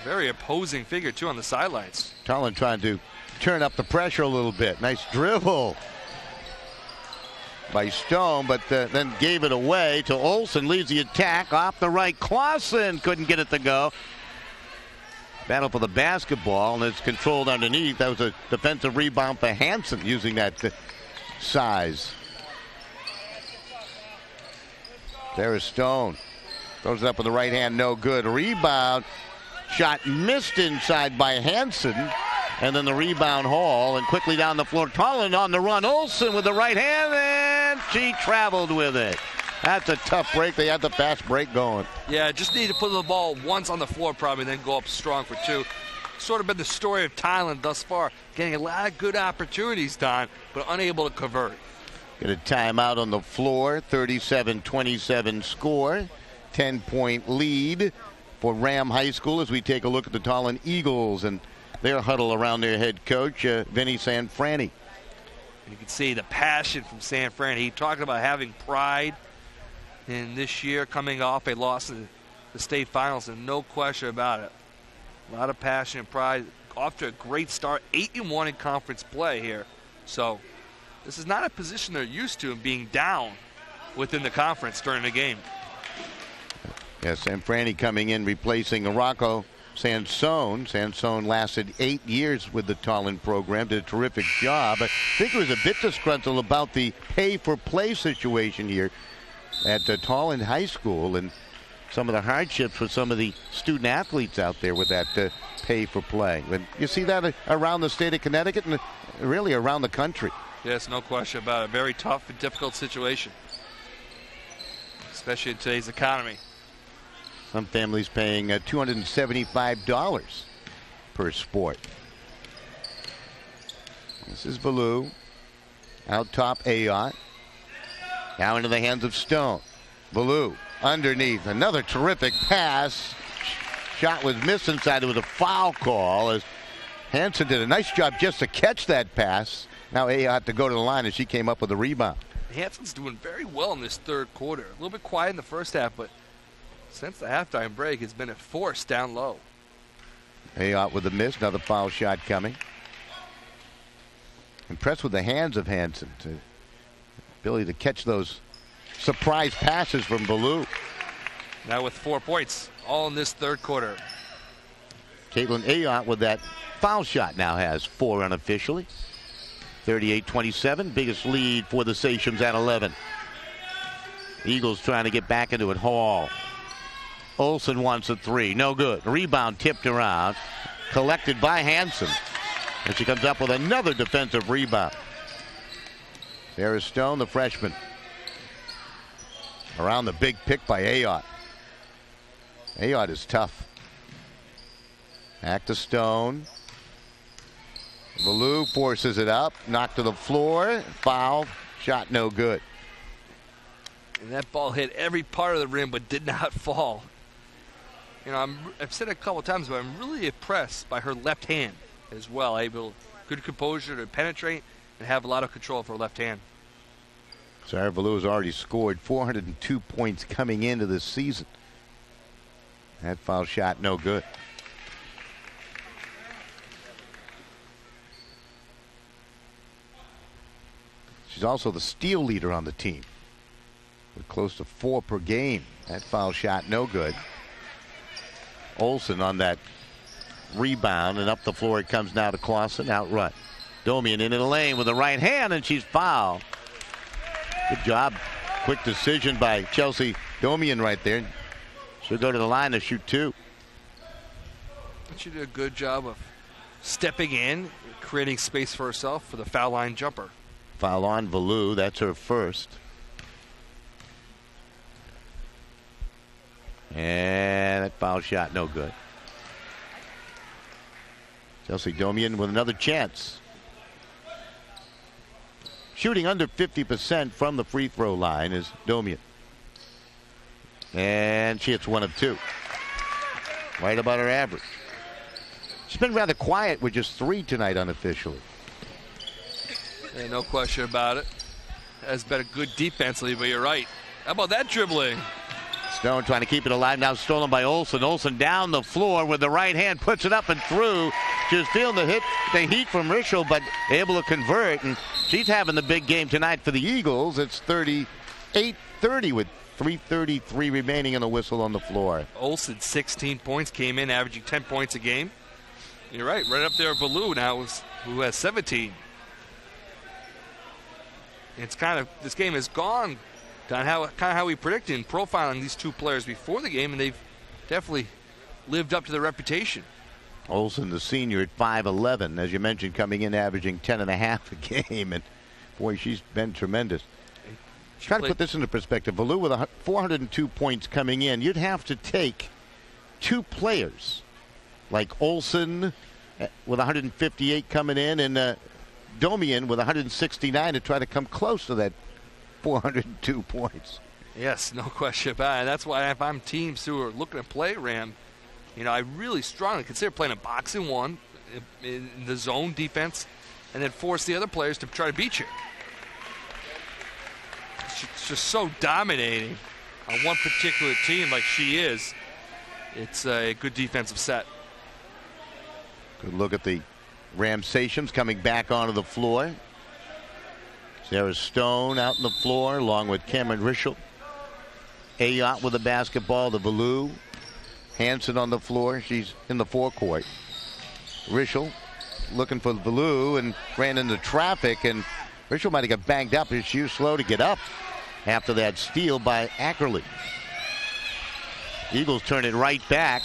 Very opposing figure, too, on the sidelines. Tolland trying to turn up the pressure a little bit. Nice dribble by Stone, but then gave it away to Olsen. Leads the attack off the right. Clausen couldn't get it to go. Battle for the basketball, and it's controlled underneath. That was a defensive rebound for Hansen using that size. There's Stone. Throws it up with the right hand, no good. Rebound. Shot missed inside by Hansen. And then the rebound Hall, and quickly down the floor. Tolland on the run. Olsen with the right hand, and she traveled with it. That's a tough break. They had the fast break going. Yeah, just need to put the ball once on the floor probably, then go up strong for two. sort of been the story of Tolland thus far. Getting a lot of good opportunities, Don, but unable to convert. Get a timeout on the floor. 37-27 score. 10-point lead for RHAM High School as we take a look at the Tolland Eagles and their huddle around their head coach, Vinny Sanfranti. You can see the passion from Sanfranti. He talked about having pride in this year, coming off a loss in the state finals, and no question about it. A lot of passion and pride. Off to a great start, 8-1 in conference play here. So this is not a position they're used to, being down within the conference during the game. Yes, Sanfranti coming in, replacing Rocco Sansone. Sansone lasted 8 years with the Tolland program, did a terrific job. I think he was a bit disgruntled about the pay-for-play situation here at Tolland High School and some of the hardships for some of the student athletes out there with that pay-for-play. And you see that around the state of Connecticut and really around the country. Yes, no question about it. Very tough and difficult situation, especially in today's economy. Some families paying $275 per sport. This is Ballou. Out top, Ayotte. Now into the hands of Stone. Ballou underneath. Another terrific pass. Shot was missed inside. It was a foul call as Hansen did a nice job just to catch that pass. Now Ayotte to go to the line as she came up with a rebound. Hansen's doing very well in this third quarter. A little bit quiet in the first half, but since the halftime break, it's been a force down low. Ayotte with a miss. Another foul shot coming. Impressed with the hands of Hansen. Ability to catch those surprise passes from Ballou. Now with 4 points, all in this third quarter. Caitlin Ayotte with that foul shot now has 4 unofficially. 38-27, biggest lead for the Sachems at 11. Eagles trying to get back into it. Hall. Olsen wants a 3. No good. Rebound tipped around. Collected by Hansen. And she comes up with another defensive rebound. Sarah Stone, the freshman. Around the big pick by Ayotte. Ayotte is tough. Back to Stone. Ballou forces it up. Knocked to the floor. Foul. Shot no good. And that ball hit every part of the rim but did not fall. You know, I've said it a couple of times, but I'm really impressed by her left hand as well. Able, good composure to penetrate and have a lot of control of her left hand. Sarah Ballou has already scored 402 points coming into this season. That foul shot no good. She's also the steal leader on the team, with close to 4 per game. That foul shot no good. Olsen on that rebound, and up the floor it comes now to Clausen. Outrun. Domian into the lane with the right hand, and she's fouled. Good job. Quick decision by Chelsea Domian right there. She'll go to the line to shoot 2. She did a good job of stepping in, creating space for herself for the foul line jumper. Foul on Ballou. That's her first. And that foul shot no good. Chelsea Domian with another chance. Shooting under 50% from the free throw line is Domian. And she hits 1 of 2. Right about her average. She's been rather quiet with just 3 tonight unofficially. Yeah, no question about it. Has been a good defensively, but you're right. How about that dribbling? Stone trying to keep it alive. Now stolen by Olsen. Olsen down the floor with the right hand. Puts it up and through. She was feeling the heat from Rischel, but able to convert. And she's having the big game tonight for the Eagles. It's 38-30 with 3:33 remaining in the whistle on the floor. Olsen, 16 points, came in averaging 10 points a game. You're right up there. Ballou now, who has 17. It's kind of, this game has gone how we predicted in profiling these 2 players before the game, and they've definitely lived up to their reputation. Olsen, the senior, at 5'11", as you mentioned, coming in averaging 10.5 a game, and boy, she's been tremendous. Try to put this into perspective. Ballou with 402 points coming in. You'd have to take 2 players like Olsen with 158 coming in, and Domian with 169 to try to come close to that 402 points. Yes, no question about it. And that's why if I'm teams who are looking to play RAM, I really strongly consider playing a box and one in the zone defense and then force the other players to try to beat you. It's just so dominating on one particular team like she is. It's a good defensive set. Good look at the Ram Sachems coming back onto the floor. Sarah Stone out on the floor along with Cameron Rischel. Ayotte with the basketball, the Valou. Hansen on the floor. She's in the forecourt. Rischel looking for Valou and ran into traffic, and Rischel might have got banged up as she was slow to get up after that steal by Ackerley. Eagles turn it right back,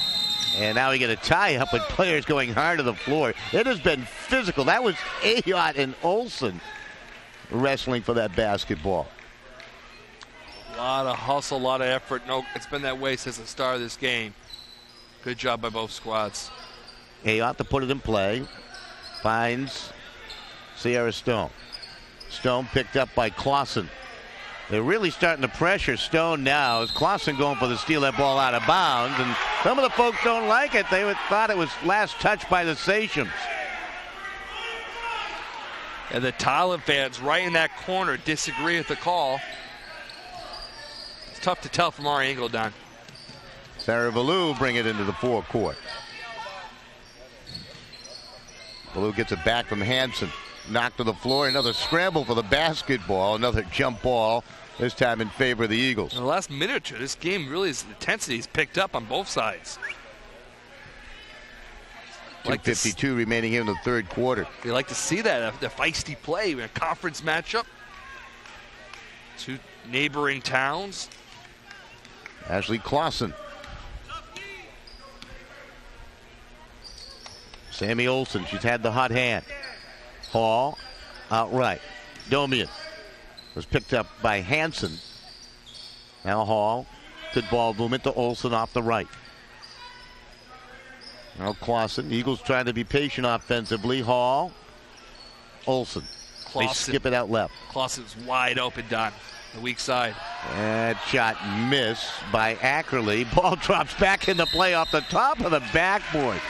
and now we get a tie-up with players going hard to the floor. It has been physical. That was Ayotte and Olsen wrestling for that basketball. A lot of hustle, a lot of effort. No, it's been that way since the start of this game. Good job by both squads. Ayotte to put it in play. Finds Sierra Stone. Stone picked up by Clausen. They're really starting to pressure Stone now. As Clausen going for the steal that ball out of bounds, and some of the folks don't like it. They thought it was last touch by the Sachems. And the Tolland fans right in that corner disagree with the call. It's tough to tell from our angle, Don. Sarah Valou bring it into the forecourt. Valou gets it back from Hansen. Knocked to the floor. Another scramble for the basketball. Another jump ball, this time in favor of the Eagles. In the last minute or two, this game really is, the intensity is picked up on both sides. 2:52 remaining in the third quarter. We like to see that, the feisty play in a conference matchup. Two neighboring towns. Ashley Clausen. Sammy Olsen, she's had the hot hand. Hall outright. Domian was picked up by Hansen. Now Hall. Good ball movement to Olsen off the right. Now Clausen. Eagles trying to be patient offensively. Hall. Olsen. They skip it out left. Clausen's wide open, Don. The weak side. That shot missed by Ackerley. Ball drops back into play off the top of the backboard.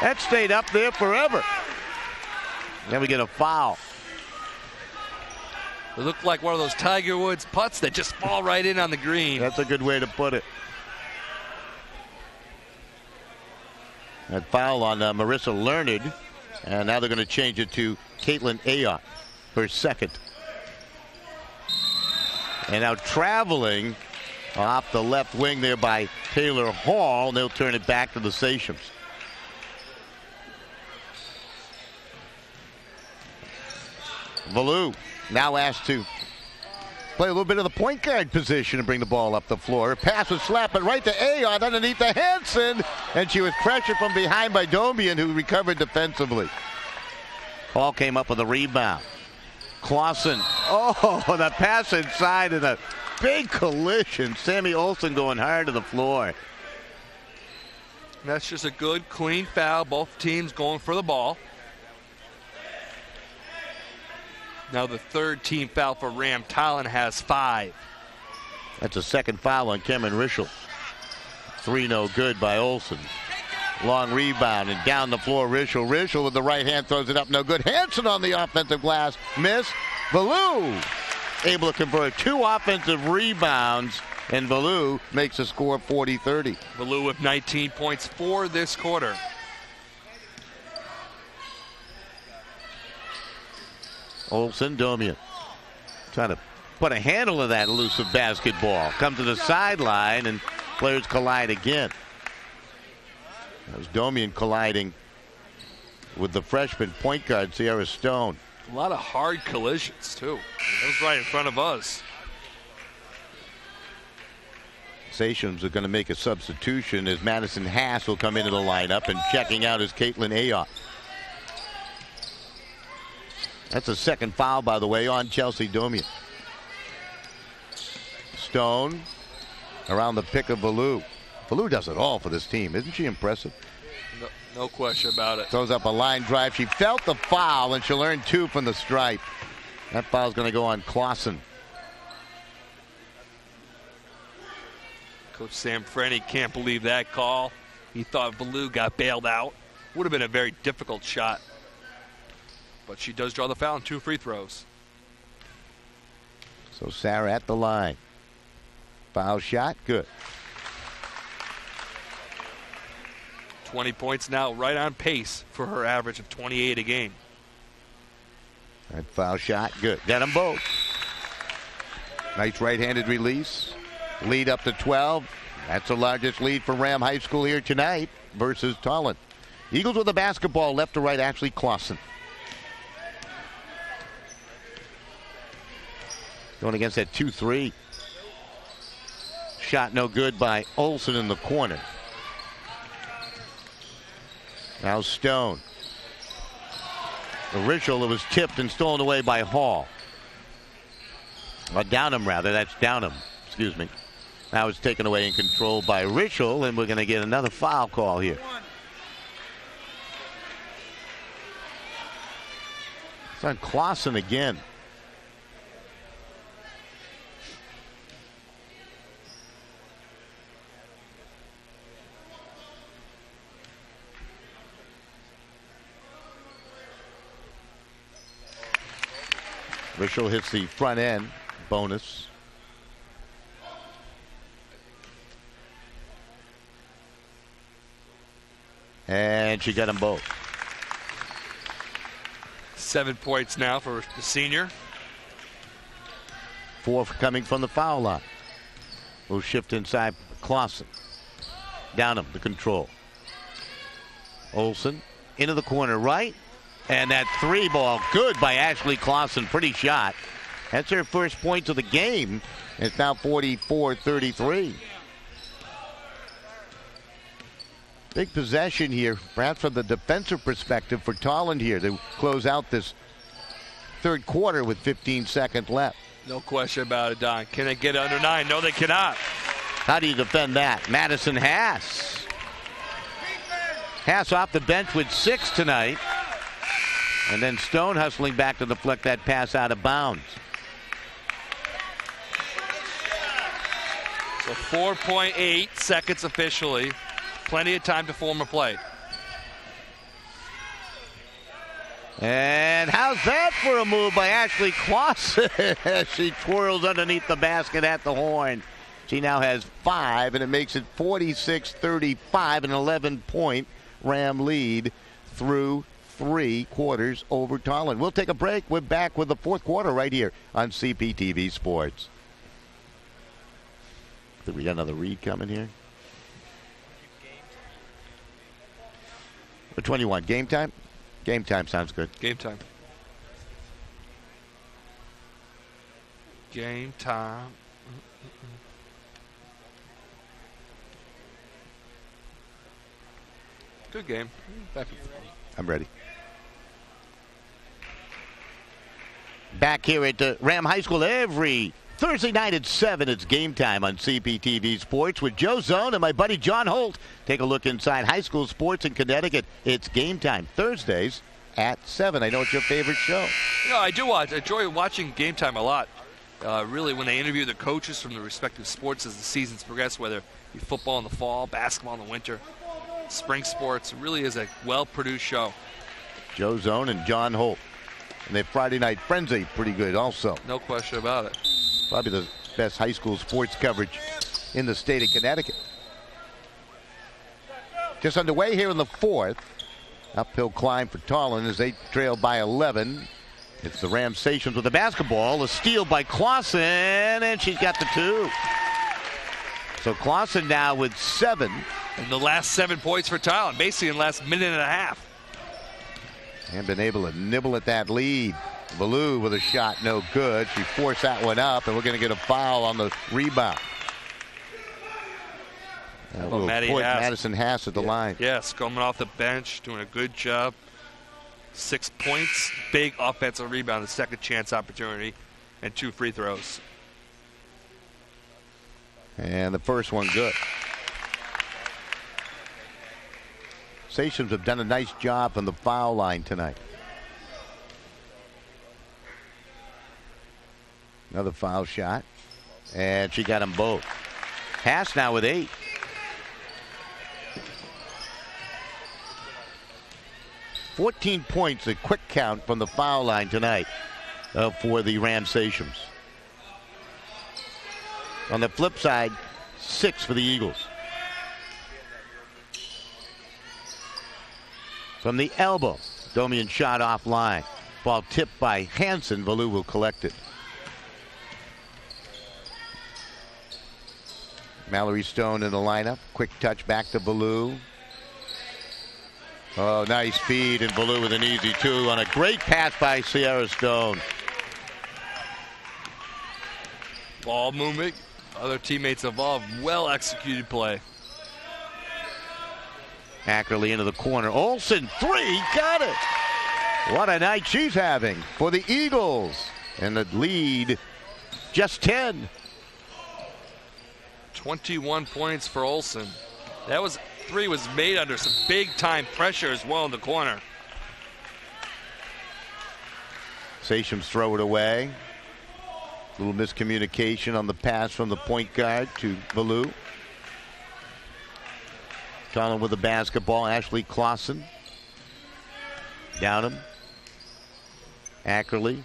That stayed up there forever. Then we get a foul. It looked like one of those Tiger Woods putts that just fall right in on the green. That's a good way to put it. That foul on Marissa Learned. And now they're going to change it to Caitlin Ayotte, her second. And now traveling off the left wing there by Taylor Hall. And they'll turn it back to the Sachems. Valou now asked to play a little bit of the point guard position and bring the ball up the floor. Her pass was slapping right to Ayotte underneath the Hansen, and she was pressured from behind by Domian, who recovered defensively. Hall came up with a rebound. Clausen, the pass inside and a big collision. Sammy Olsen going hard to the floor. That's just a good, clean foul. Both teams going for the ball. Now the third team foul for Ram. Tolland has 5. That's a second foul on Cameron Rischel. 3 no good by Olsen. Long rebound and down the floor Rischel. Rischel with the right hand throws it up, no good. Hansen on the offensive glass, miss. Valou able to convert 2 offensive rebounds, and Valou makes the score 40-30. Valou with 19 points for this quarter. Olsen, Domian trying to put a handle on that elusive basketball. Come to the sideline and players collide again. That was Domian colliding with the freshman point guard Sierra Stone. A lot of hard collisions too. That was right in front of us. Sachems are going to make a substitution as Madison Haas will come into the lineup, and checking out is Caitlin Ayotte. That's a second foul, by the way, on Chelsea Domian. Stone around the pick of Valou. Ballou does it all for this team. Isn't she impressive? No question about it. Throws up a line drive. She felt the foul, and she'll earn 2 from the stripe. That foul's going to go on Clausen. Coach Sam Frenny can't believe that call. He thought Ballou got bailed out. Would have been a very difficult shot. But she does draw the foul in 2 free throws. So Sarah at the line. Foul shot, good. 20 points now, right on pace for her average of 28 a game. That foul shot, good. Got them both. Nice right-handed release. Lead up to 12. That's the largest lead for RHAM High School here tonight versus Tolland. Eagles with the basketball, left to right, Ashley Clausen. Going against that 2-3. Shot no good by Olsen in the corner. Now Stone. The Richel, it was tipped and stolen away by Hall. Or Downham, rather. That's Downham. Excuse me. Now it's taken away and controlled by Richel, and we're going to get another foul call here. It's on Clausen again. Richel hits the front end bonus. And she got them both. 7 points now for the senior. 4 coming from the foul line. We'll shift inside Clausen. Downham, the control. Olsen into the corner right. And that 3 ball, good by Ashley Clausen. Pretty shot. That's her first point of the game. It's now 44-33. Big possession here, perhaps from the defensive perspective for Tolland here to close out this third quarter with 15 seconds left. No question about it, Don. Can they get under 9? No, they cannot. How do you defend that? Madison Haas. Haas off the bench with 6 tonight. And then Stone hustling back to deflect that pass out of bounds. So 4.8 seconds officially. Plenty of time to form a play. And how's that for a move by Ashley Clausen as she twirls underneath the basket at the horn. She now has 5, and it makes it 46-35, an 11-point RHAM lead through 3 quarters over Tolland. We'll take a break. We're back with the fourth quarter right here on CPTV Sports. Think we got another read coming here? What 21? Game time? Game time sounds good. Game time. Game time. Good game. I'm ready. Back here at RHAM High School every Thursday night at 7. It's game time on CPTV Sports with Joe Zone and my buddy John Holt. Take a look inside high school sports in Connecticut. It's game time Thursdays at 7. I know it's your favorite show. You know, I enjoy watching Game Time a lot. Really, when they interview the coaches from the respective sports as the seasons progress, whether it be football in the fall, basketball in the winter, spring sports, it really is a well-produced show. Joe Zone and John Holt. And their Friday Night Frenzy, pretty good also. No question about it. Probably the best high school sports coverage in the state of Connecticut. Just underway here in the fourth. Uphill climb for Tolland as they trail by 11. It's the RHAM Stations with the basketball. A steal by Clausen, and she's got the 2. So Clausen now with 7. And the last 7 points for Tolland, basically in the last minute and a half. And been able to nibble at that lead. Ballou with a shot, no good. She forced that one up, and we're going to get a foul on the rebound. Madison Haas at the line. Yes, coming off the bench, doing a good job. 6 points, big offensive rebound, a second chance opportunity, and 2 free throws. And the first one good. Sachems have done a nice job from the foul line tonight. Another foul shot. And she got them both. Haas now with 8. "14 points, a quick count from the foul line tonight for the RHAM Sachems. On the flip side, 6 for the Eagles. From the elbow, Domian shot offline. Ball tipped by Hansen. Valou will collect it. Mallory Stone in the lineup. Quick touch back to Valou. Oh, nice feed, and Valou with an easy 2 on a great pass by Sierra Stone. Ball movement. Other teammates involved. Well executed play. Ackerley into the corner. Olsen, 3, got it. What a night she's having for the Eagles. And the lead, just 10. 21 points for Olsen. That was 3 was made under some big time pressure as well in the corner. Sachems throw it away. Little miscommunication on the pass from the point guard to Valou. Tolland with the basketball. Ashley Clausen. Down him. Ackerley.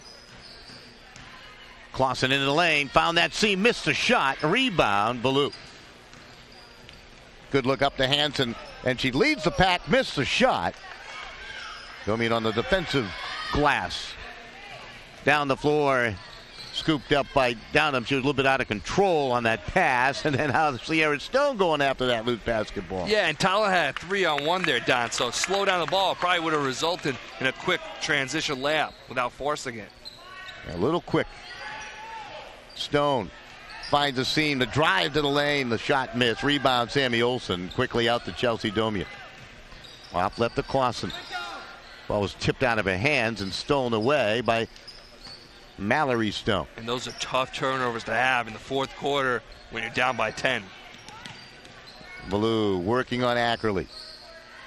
Clausen into the lane. Found that seam. Missed the shot. Rebound. Valou. Good look up to Hansen. And she leads the pack. Missed the shot. Domian on the defensive glass. Down the floor. Scooped up by Downham. She was a little bit out of control on that pass. And then how Sierra Stone going after that loose basketball. Yeah, and Tolland had a 3-on-1 there, Don. So slow down the ball probably would have resulted in a quick transition layup without forcing it. A little quick. Stone finds a seam. The drive to the lane. The shot missed. Rebound Sammy Olsen. Quickly out to Chelsea Domian. Off left to Clausen. Ball was tipped out of her hands and stolen away by Mallory Stone. And those are tough turnovers to have in the fourth quarter when you're down by 10. Valou working on Ackerley.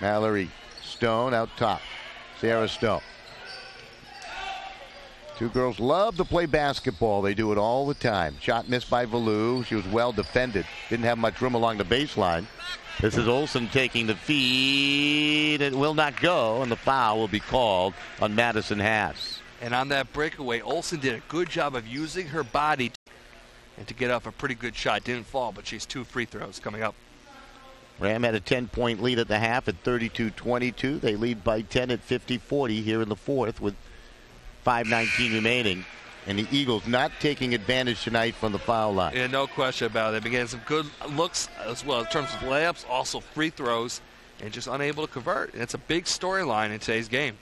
Mallory Stone out top. Sierra Stone. Two girls love to play basketball. They do it all the time. Shot missed by Valou. She was well defended. Didn't have much room along the baseline. This is Olsen taking the feed. It will not go, and the foul will be called on Madison Haas. And on that breakaway, Olsen did a good job of using her body and to get off a pretty good shot. Didn't fall, but she's 2 free throws coming up. RHAM had a 10-point lead at the half at 32-22. They lead by 10 at 50-40 here in the fourth with 5:19 remaining. And the Eagles not taking advantage tonight from the foul line. Yeah, no question about it. They've been getting some good looks as well in terms of layups, also free throws, and just unable to convert. And it's a big storyline in today's game.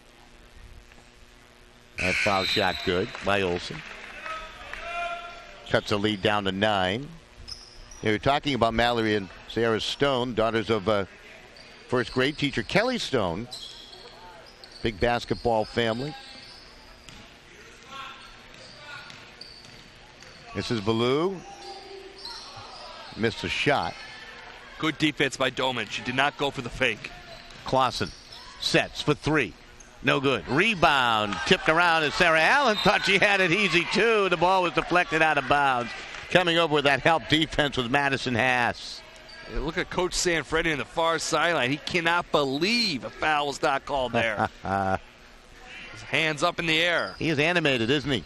That foul shot good by Olsen. Cuts the lead down to 9. They were talking about Mallory and Sarah Stone, daughters of first grade teacher Kelly Stone. Big basketball family. This is Valou. Missed a shot. Good defense by Doman. She did not go for the fake. Clausen sets for 3. No good. Rebound. Tipped around as Sarah Allen thought she had it easy too. The ball was deflected out of bounds. Coming over with that help defense was Madison Haas. Hey, look at Coach Sanfredi in the far sideline. He cannot believe a foul was not called there. His hands up in the air. He is animated, isn't he?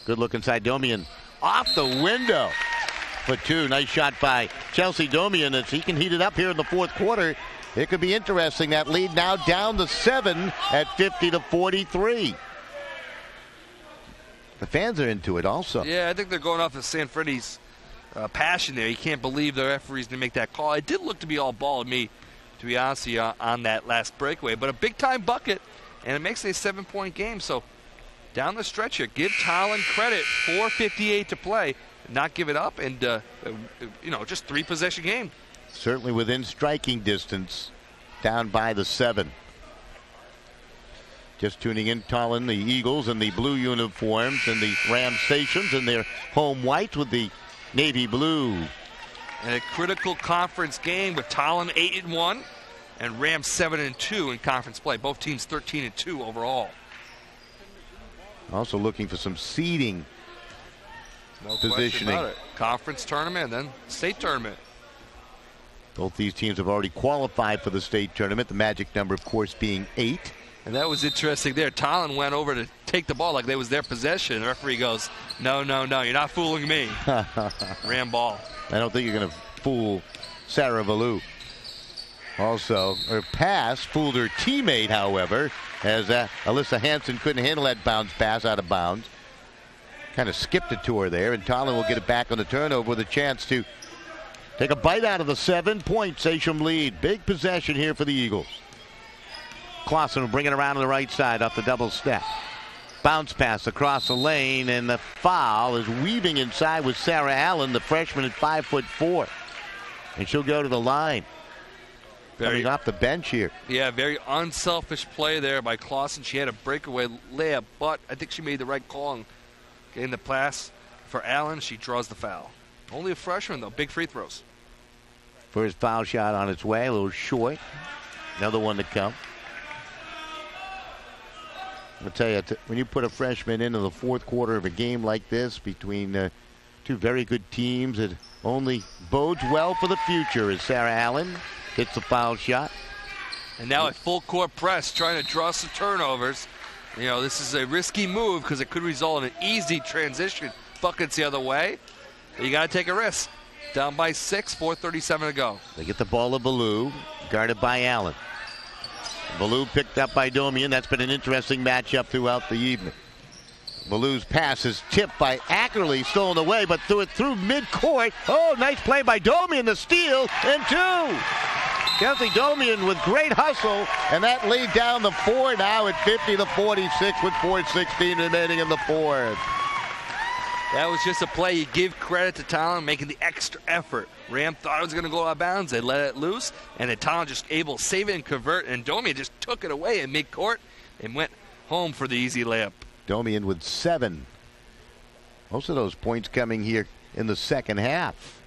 Good look inside Domian. Off the window for 2. Nice shot by Chelsea Domian as he can heat it up here in the fourth quarter. It could be interesting. That lead now down to 7 at 50-43. The fans are into it also. Yeah, I think they're going off of Sanfredi's passion there. He can't believe the referees didn't make that call. It did look to be all ball to me, to be honest with you, on that last breakaway. But a big-time bucket, and it makes it a 7-point game. So down the stretch here, give Tolland credit. 4:58 to play. Not give it up, and, just 3-possession game. Certainly within striking distance, down by the 7. Just tuning in, Tolland, the Eagles in the blue uniforms, and the RHAM Sachems in their home white with the navy blue. And a critical conference game with Tolland 8-1 and Rams 7-2 in conference play. Both teams 13-2 overall. Also looking for some seeding positioning. About it. Conference tournament and then state tournament. Both these teams have already qualified for the state tournament. The magic number, of course, being 8. And that was interesting there. Tolland went over to take the ball like they was their possession. The referee goes, no, no, no, you're not fooling me. Ram ball. I don't think you're going to fool Sarah Valou. Also, her pass fooled her teammate, however, as Alyssa Hansen couldn't handle that bounce pass out of bounds. Kind of skipped it to her there, and Tolland will get it back on the turnover with a chance to take a bite out of the 7-point Sachem lead. Big possession here for the Eagles. Clausen will bring it around to the right side off the double step. Bounce pass across the lane, and the foul is weaving inside with Sarah Allen, the freshman at 5'4", and she'll go to the line. Coming off the bench here. Yeah, very unselfish play there by Clausen. She had a breakaway layup, but I think she made the right call in getting the pass for Allen. She draws the foul. Only a freshman, though. Big free throws. First foul shot on its way, a little short. Another one to come. I'll tell you, when you put a freshman into the fourth quarter of a game like this between two very good teams, it only bodes well for the future as Sarah Allen hits the foul shot. And now at full court press, trying to draw some turnovers. You know, this is a risky move because it could result in an easy transition. Buckets the other way. But you got to take a risk. Down by 6, 4:37 to go. They get the ball to Valou, guarded by Allen. Valou picked up by Domian. That's been an interesting matchup throughout the evening. Valou's pass is tipped by Ackerley, stolen away, but threw it through midcourt. Oh, nice play by Domian, the steal, and 2. Kelsey Domian with great hustle, and that laid down the 4 now at 50-46 with 4:16 remaining in the fourth. That was just a play. You give credit to Tolland making the extra effort. Ram thought it was going to go out of bounds. They let it loose, and then Tolland just able to save it and convert, and Domian just took it away in midcourt and went home for the easy layup. Domian with 7. Most of those points coming here in the second half.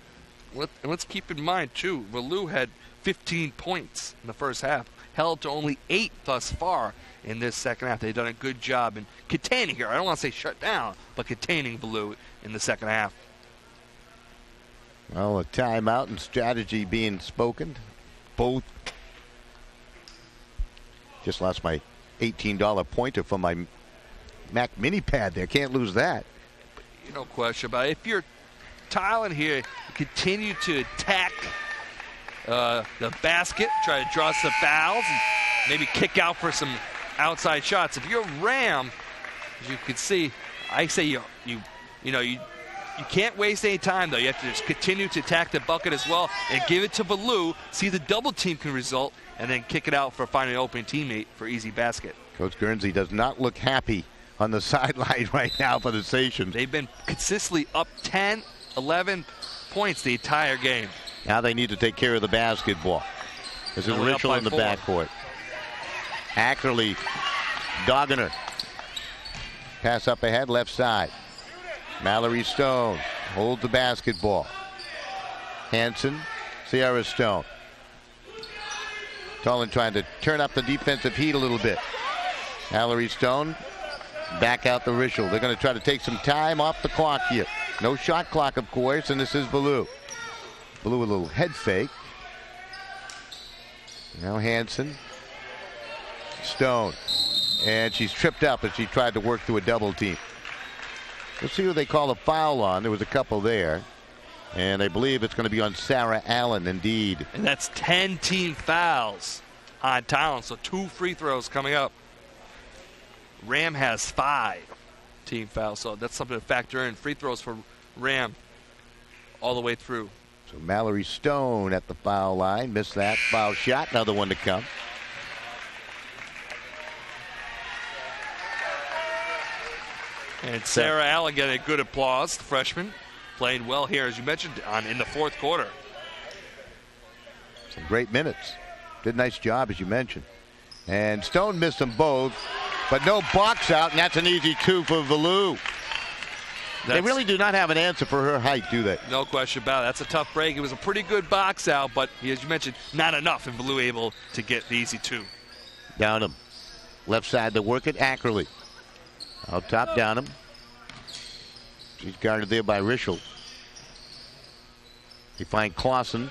Let's keep in mind, too, Valou had 15 points in the first half, held to only 8 thus far in this second half. They've done a good job in containing her. I don't want to say shut down, but containing Valou in the second half. Well, a timeout and strategy being spoken. Both. Just lost my $18 pointer from my Mac mini pad there. Can't lose that. No question about it. If you're Tolland here, continue to attack the basket, try to draw some fouls, and maybe kick out for some outside shots. If you're Ram, as you can see, I say you can't waste any time, though. You have to just continue to attack the bucket as well and give it to Valou, see the double team can result, and then kick it out for finding an open teammate for easy basket. Coach Guernsey does not look happy on the sideline right now for the Sachems. They've been consistently up 10, 11 points the entire game. Now they need to take care of the basketball. This is Richel in the 4. backcourt. Ackerley dogging her. Pass up ahead, left side. Mallory Stone holds the basketball. Hansen, Sierra Stone. Tolland trying to turn up the defensive heat a little bit. Mallory Stone back out to Richel. They're going to try to take some time off the clock here. No shot clock, of course, and this is Valou. Valou a little head fake. Now Hansen. Stone. And she's tripped up as she tried to work through a double team. Let's see who they call a foul on. There was a couple there. And I believe it's going to be on Sarah Allen, indeed. And that's 10 team fouls on Tolland, so 2 free throws coming up. Ram has 5 team fouls, so that's something to factor in. Free throws for Ram all the way through. So Mallory Stone at the foul line. Missed that foul shot. Another one to come. And Sarah Allen getting a good applause, the freshman. Playing well here, as you mentioned, in the fourth quarter. Some great minutes. Did a nice job, as you mentioned. And Stone missed them both, but no box out, and that's an easy 2 for Valou. They really do not have an answer for her height, do they? No question about it. That's a tough break. It was a pretty good box out, but as you mentioned, not enough, and Blue able to get the easy 2. Downham. Left side to work it, Ackerley. Out top, Downham. She's guarded there by Rischel. They find Clausen.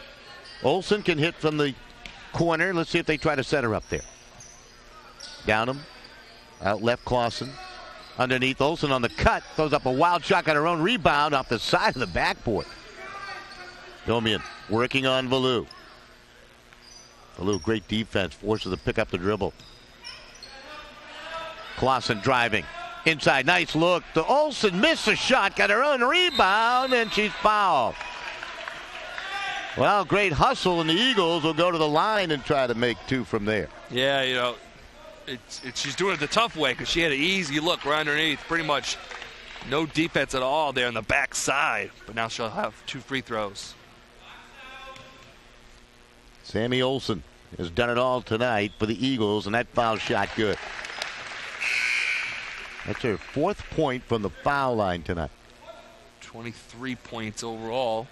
Olsen can hit from the corner. Let's see if they try to set her up there. Downham. Out left, Clausen. Underneath, Olsen on the cut. Throws up a wild shot, got her own rebound off the side of the backboard. Domian working on Valou. Valou, great defense. Forces to pick up the dribble. Clausen driving. Inside, nice look. The Olsen missed a shot, got her own rebound, and she's fouled. Well, great hustle, and the Eagles will go to the line and try to make 2 from there. Yeah, you know, she's doing it the tough way because she had an easy look right underneath. Pretty much no defense at all there on the back side. But now she'll have 2 free throws. Sammy Olsen has done it all tonight for the Eagles, and that foul shot good. That's her 4th point from the foul line tonight. 23 points overall.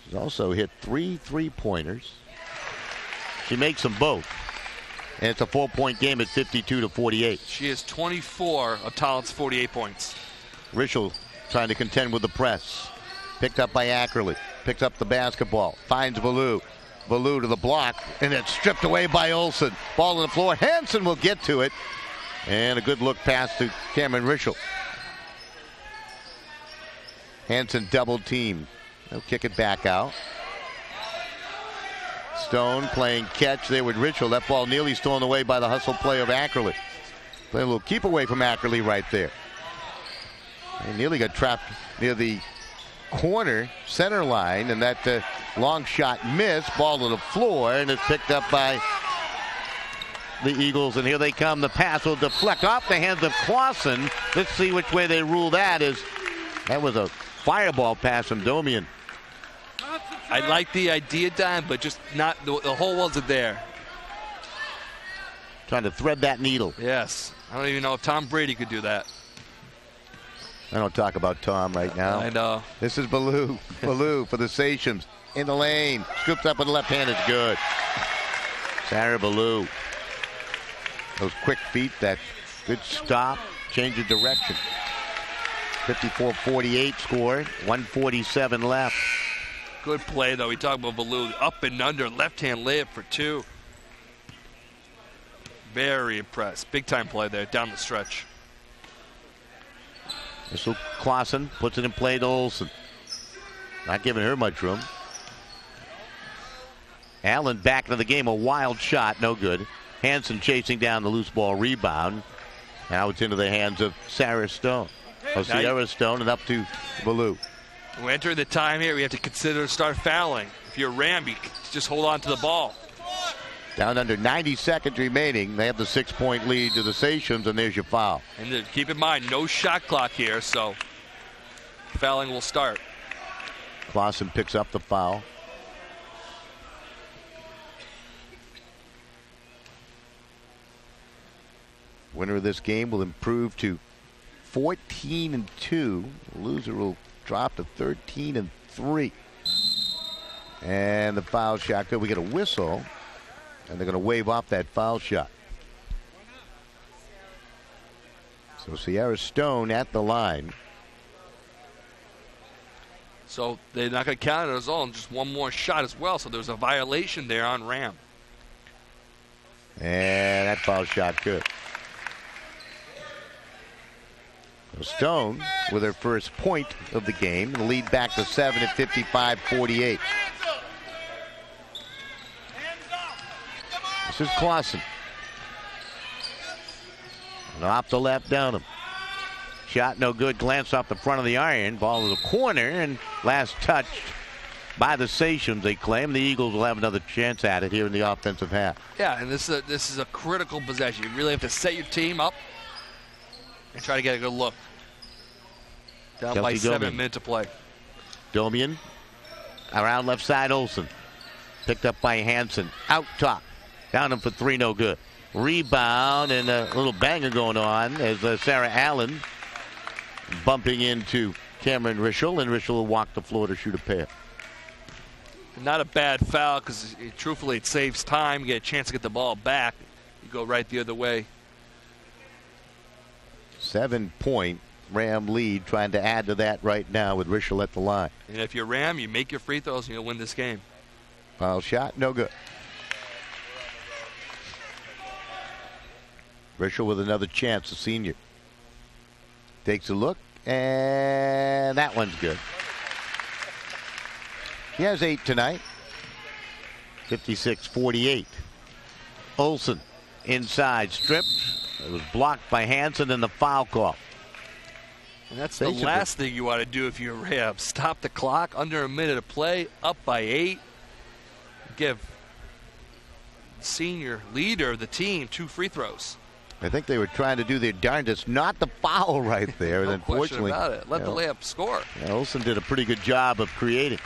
She's also hit 3 3-pointers. She makes them both. And it's a 4-point game at 52-48. She has 24 of Tolland's 48 points. Rischel trying to contend with the press. Picked up by Ackerley. Picks up the basketball. Finds Valou. Valou to the block. And it's stripped away by Olsen. Ball on the floor. Hansen will get to it. And a good look pass to Cameron Rischel. Hansen double team. They'll kick it back out. Stone playing catch there with Rischel. That ball nearly stolen away by the hustle play of Ackerley. Play a little keep away from Ackerley right there. They nearly got trapped near the corner center line, and that long shot missed. Ball to the floor, and it's picked up by the Eagles. And here they come. The pass will deflect off the hands of Clausen. Let's see which way they rule that. That was a fireball pass from Domian. I like the idea, Don, but just not the hole wasn't there. Trying to thread that needle. Yes. I don't even know if Tom Brady could do that. I don't talk about Tom right now. I know. This is Valou. Valou for the Sachem's. In the lane. Scoops up with the left hand. It's good. Sarah Valou. Those quick feet, that good stop, change of direction. 54-48 score. 147 left. Good play, though. We talk about Valou. Up and under. Left-hand layup for 2. Very impressed. Big-time play there down the stretch. So Clausen puts it in play to Olsen. Not giving her much room. Allen back into the game. A wild shot. No good. Hansen chasing down the loose ball rebound. Now it's into the hands of Sarah Stone. Sierra Stone and up to Valou. We're entering the time here. We have to consider start fouling. If you're RHAM, you just hold on to the ball. Down under 90 seconds remaining. They have the 6-point lead to the Sachem's, and there's your foul. And keep in mind, no shot clock here, so fouling will start. Clausen picks up the foul. Winner of this game will improve to 14-2. The loser will drop to 13-3. And the foul shot good. We get a whistle, and they're going to wave off that foul shot. So Sierra Stone at the line. So they're not going to count it as all, and just one more shot as well. So there's a violation there on RHAM. And that foul shot good. So Stone with her first point of the game. The lead back to 7 at 55-48. This is Clausen. And off the left, Downham. Shot no good. Glance off the front of the iron. Ball to the corner, and last touched by the Sachem's, they claim. The Eagles will have another chance at it here in the offensive half. Yeah, and this is a critical possession. You really have to set your team up and try to get a good look. Down Kelsey by 7 Domian. minutes to play. Domian around left side. Olsen picked up by Hansen. Out top. Down him for 3, no good. Rebound, and a little banger going on as Sarah Allen bumping into Cameron Rischel, and Rischel will walk the floor to shoot a pair. Not a bad foul because, truthfully, it saves time. You get a chance to get the ball back. You go right the other way. 7-point Ram lead, trying to add to that right now with Rischel at the line. And if you're Ram, you make your free throws and you'll win this game. Foul shot, no good. Rischel with another chance, the senior. Takes a look, and that one's good. He has 8 tonight. 56-48. Olsen inside, stripped. It was blocked by Hansen, and the foul call. And that's the last thing you want to do if you're Ram. Stop the clock, under a minute of play, up by 8. Give senior leader of the team 2 free throws. I think they were trying to do their darndest not to foul right there. No and unfortunately, question about it. Let the layup score. Yeah, Olsen did a pretty good job of creating.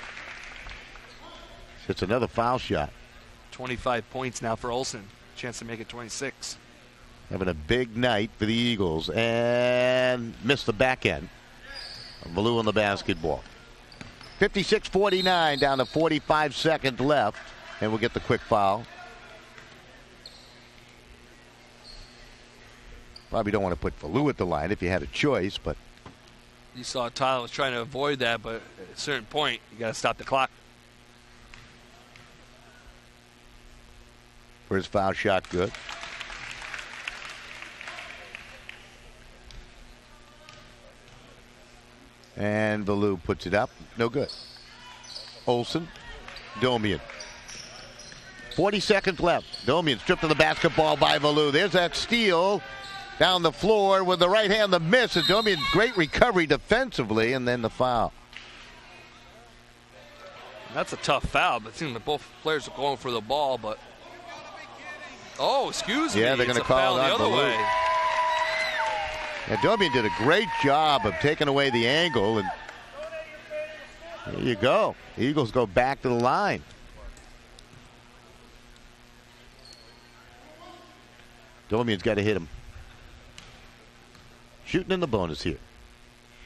It's another foul shot. 25 points now for Olsen. Chance to make it 26. Having a big night for the Eagles, and missed the back end. Blue on the basketball. 56-49, down to 45 seconds left, and we'll get the quick foul. Probably don't want to put Valou at the line if you had a choice, but You saw Tyler was trying to avoid that, but at a certain point, you got to stop the clock. first foul shot, good. And Valou puts it up. No good. Olsen. Domian. 40 seconds left. Domian stripped of the basketball by Valou. There's that steal down the floor with the right hand, the miss. And Domian, great recovery defensively, and then the foul. That's a tough foul, but it seems that both players are going for the ball, but... Oh, excuse me. Yeah, they're going to call it the on other Valou. way. Yeah, Domian did a great job of taking away the angle, and there you go. The Eagles go back to the line. Domian's got to hit him. Shooting in the bonus here.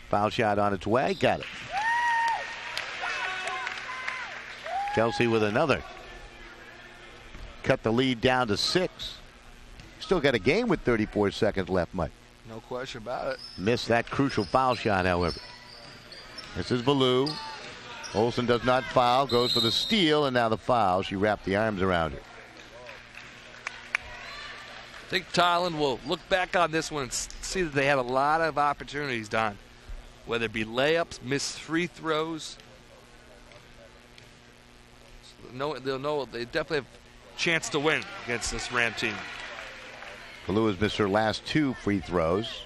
Foul shot on its way. Got it. Chelsea with another. Cut the lead down to 6. Still got a game with 34 seconds left, Mike. No question about it. Missed that crucial foul shot, however. This is Valou. Olsen does not foul, goes for the steal, and now the foul. She wrapped the arms around her. I think Tolland will look back on this one and see that they had a lot of opportunities, Don. Whether it be layups, missed free throws. So they'll know they definitely have a chance to win against this Ram team. Valou has missed her last 2 free throws.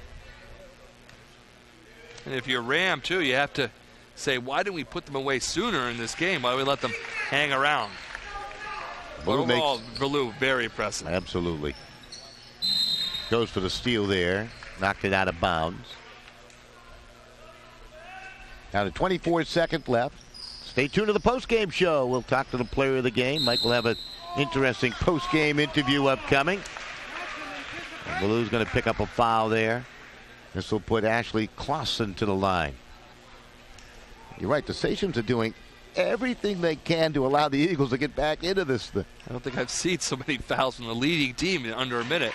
And if you're Ram, too, you have to say, why didn't we put them away sooner in this game? Why did we let them hang around? But overall, Valou, very impressive. Absolutely. Goes for the steal there. Knocked it out of bounds. Down to 24 seconds left. Stay tuned to the post-game show. We'll talk to the player of the game. Mike will have an interesting post-game interview upcoming. Valou's going to pick up a foul there. This will put Ashley Clausen to the line. You're right. The Sachems are doing everything they can to allow the Eagles to get back into this thing. I don't think I've seen so many fouls from the leading team in under a minute.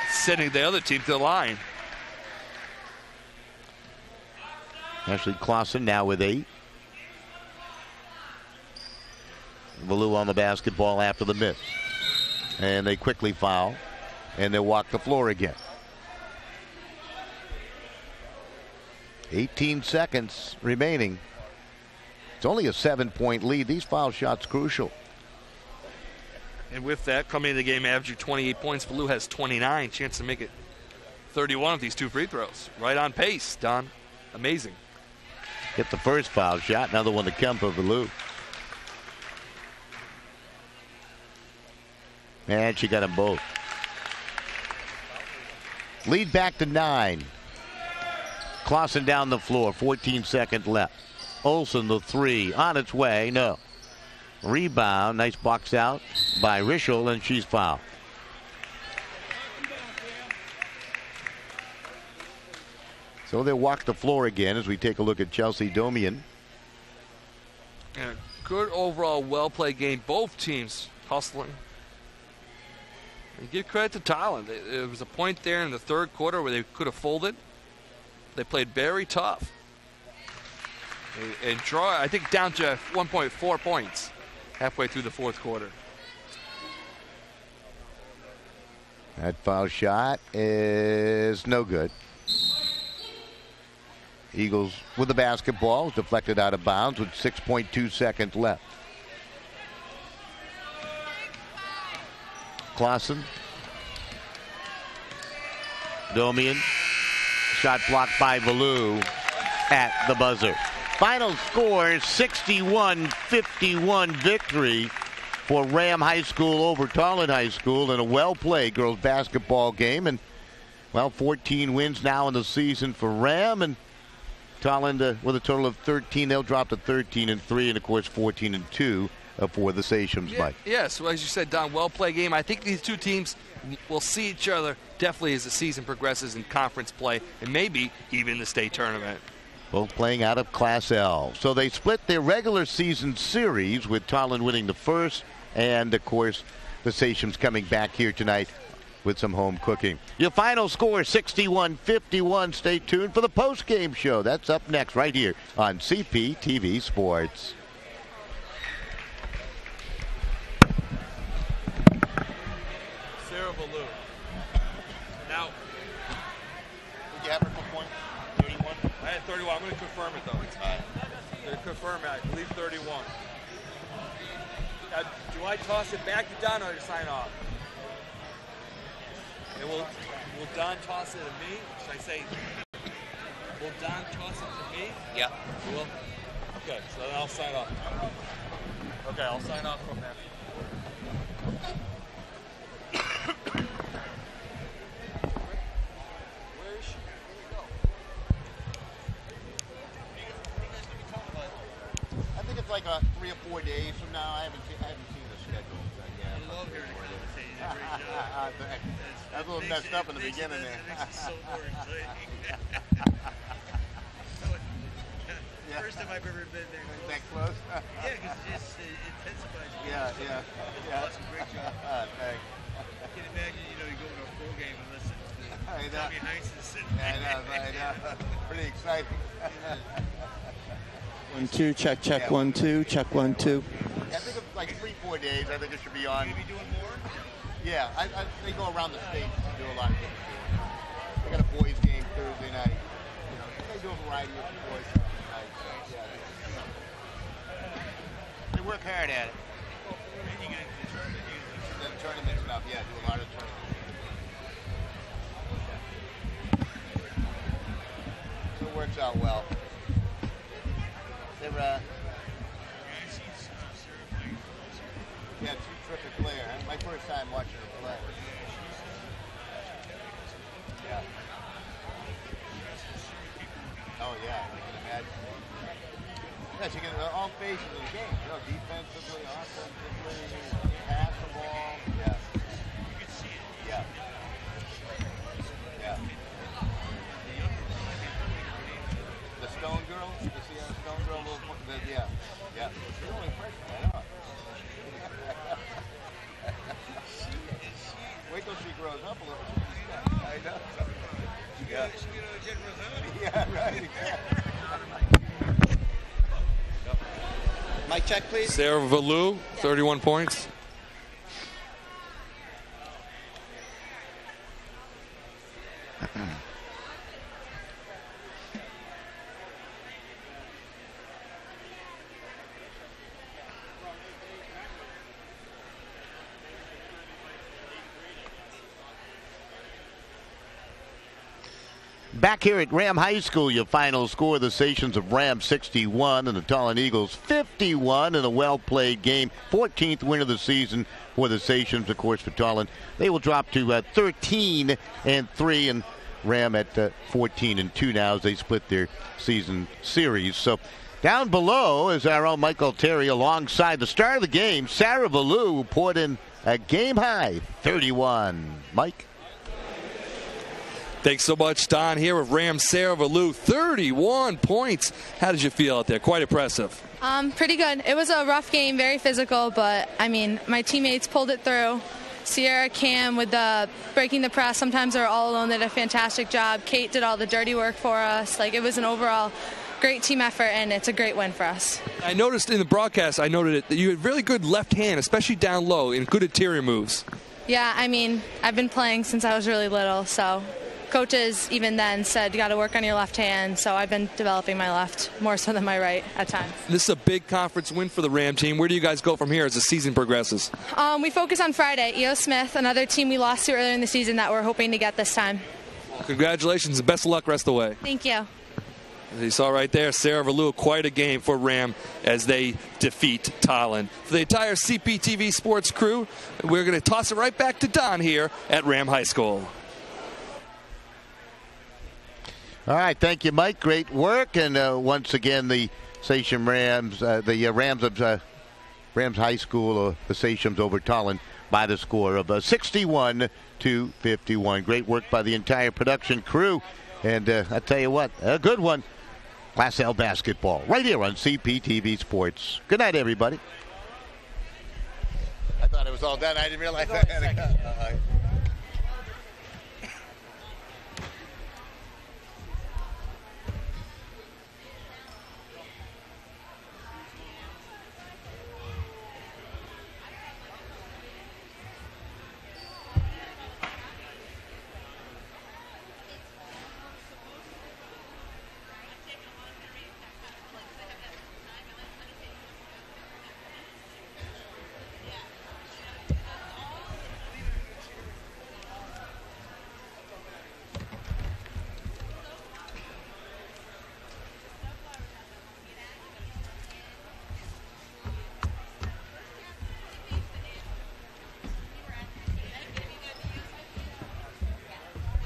Sending the other team to the line. Ashley Clausen now with 8. Valou on the basketball after the miss. And they quickly foul. And they'll walk the floor again. 18 seconds remaining. It's only a 7-point lead. These foul shots crucial. And with that, coming into the game averaging 28 points, Valou has 29. Chance to make it 31 with these 2 free throws. Right on pace, Don. Amazing. Get the first foul shot. Another one to come for Valou. And she got them both. Lead back to 9. Clausen down the floor. 14 seconds left. Olsen the 3 on its way. No. Rebound. Nice box out by Rischel, and she's fouled. So they'll walk the floor again as we take a look at Chelsea Domian. And a good overall, well-played game. Both teams hustling. And give credit to Tolland. There was a point there in the third quarter where they could have folded. They played very tough. And draw, I think, down to 1.4 points halfway through the fourth quarter. That foul shot is no good. Eagles with the basketball, deflected out of bounds with 6.2 seconds left. Clausen. Domian. Shot blocked by Valou at the buzzer. Final score, 61-51 victory for RAM High School over Tolland High School in a well-played girls basketball game. And, well, 14 wins now in the season for RAM. And Tolland with a total of 13. They'll drop to 13-3, and, of course, 14-2 for the Sachem's, Mike. Yes, well, as you said, Don, well-played game. I think these two teams will see each other definitely as the season progresses in conference play and maybe even the state tournament. Both playing out of Class L. So they split their regular season series with Tolland winning the first, and, of course, the Sachem's coming back here tonight with some home cooking. Your final score, 61-51. Stay tuned for the post-game show. That's up next right here on CPTV Sports. Sarah Valou. Now, Did you have her for point? 31? I had 31. I'm going to confirm it, though. I'm going to confirm it. I believe 31. Now, do I toss it back to Don or to sign off? And will Don toss it to me? Should I say, will Don toss it to me? Yeah. He will? Okay, so then I'll sign off. Okay, I'll sign off from there. Where is she? I think it's like 3 or 4 days from now. I haven't seen the schedule. So yeah. I love hearing you say you did a great job. I was a little messed up in the beginning there. That makes it so more exciting. First time I've ever been there. That close? Yeah, because it just intensifies. Yeah. Awesome, great job. Thanks. I can imagine, you go to a full game and listen to I know. Tommy Heinz sitting I know. Pretty exciting. 1, 2, check, Yeah. 1, 2, check, 1, 2. I think it's like 3-4 days. I think it should be on. Maybe doing more? Yeah, they go around the state and do a lot of things. They got a boys game Thursday night. They do a variety of boys nights. Yeah. They work hard at it. And you got the tournament usually. The tournament stuff, yeah, do a lot of tournaments. So it works out well. They're I see Sarah playing closer. yeah, she's a terrific player. Huh? My first time watching her play. Yeah. Oh yeah, I can imagine. Yeah, she can all phases of the game. Defensively, offensively, pass the ball. Yeah. You can see it. Yeah. Yeah. The Stone Girl. You see that Stone Girl? Yeah. She's only a freshman. I know. Wait till she grows up a little bit. I know. Yeah. Yeah, right. Mic check, please. Sarah Valou, 31 points. Back here at RAM High School, your final score, the Sachem's of RAM 61 and the Tolland Eagles 51 in a well-played game. 14th win of the season for the Sachem's, of course, for Tolland. They will drop to 13-3 and RAM at 14-2 now as they split their season series. So down below is our own Michael Terry alongside the star of the game, Sarah Valou, who poured in a game-high 31. Mike? Thanks so much, Don, here with Ram Sarah Valou. 31 points. How did you feel out there? Quite impressive. Pretty good. It was a rough game, very physical, but, I mean, my teammates pulled it through. Sierra, Cam with the breaking the press. Sometimes they're all alone. They did a fantastic job. Kate did all the dirty work for us. Like, it was an overall great team effort, and it's a great win for us. I noticed in the broadcast, that you had really good left hand, especially down low, and good interior moves. Yeah, I mean, I've been playing since I was really little, so coaches even then said you got to work on your left hand, so I've been developing my left more so than my right at times. This is a big conference win for the Ram team. Where do you guys go from here as the season progresses? We focus on Friday. E.O. Smith, another team we lost to earlier in the season that we're hoping to get this time. Well, congratulations and best of luck rest of the way. Thank you. As you saw right there, Sarah Valou, quite a game for Ram as they defeat Tolland. For the entire CPTV Sports crew, we're going to toss it right back to Don here at Ram High School. All right, thank you, Mike. Great work, and once again, the Sachem Rams, Rams High School, the Sachems over Tolland by the score of 61-51. Great work by the entire production crew, and I tell you what, a good one. Class L basketball right here on CPTV Sports. Good night, everybody. I thought it was all done. I didn't realize I had to go.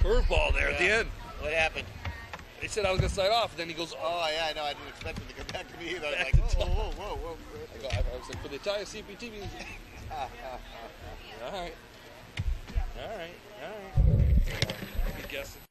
Curveball there at the end. What happened? He said I was going to slide off, and then he goes, Oh, yeah, I know. I didn't expect him to come back to me either. I was like, whoa. I was like, for the entire CPTV. All right. Good guessing.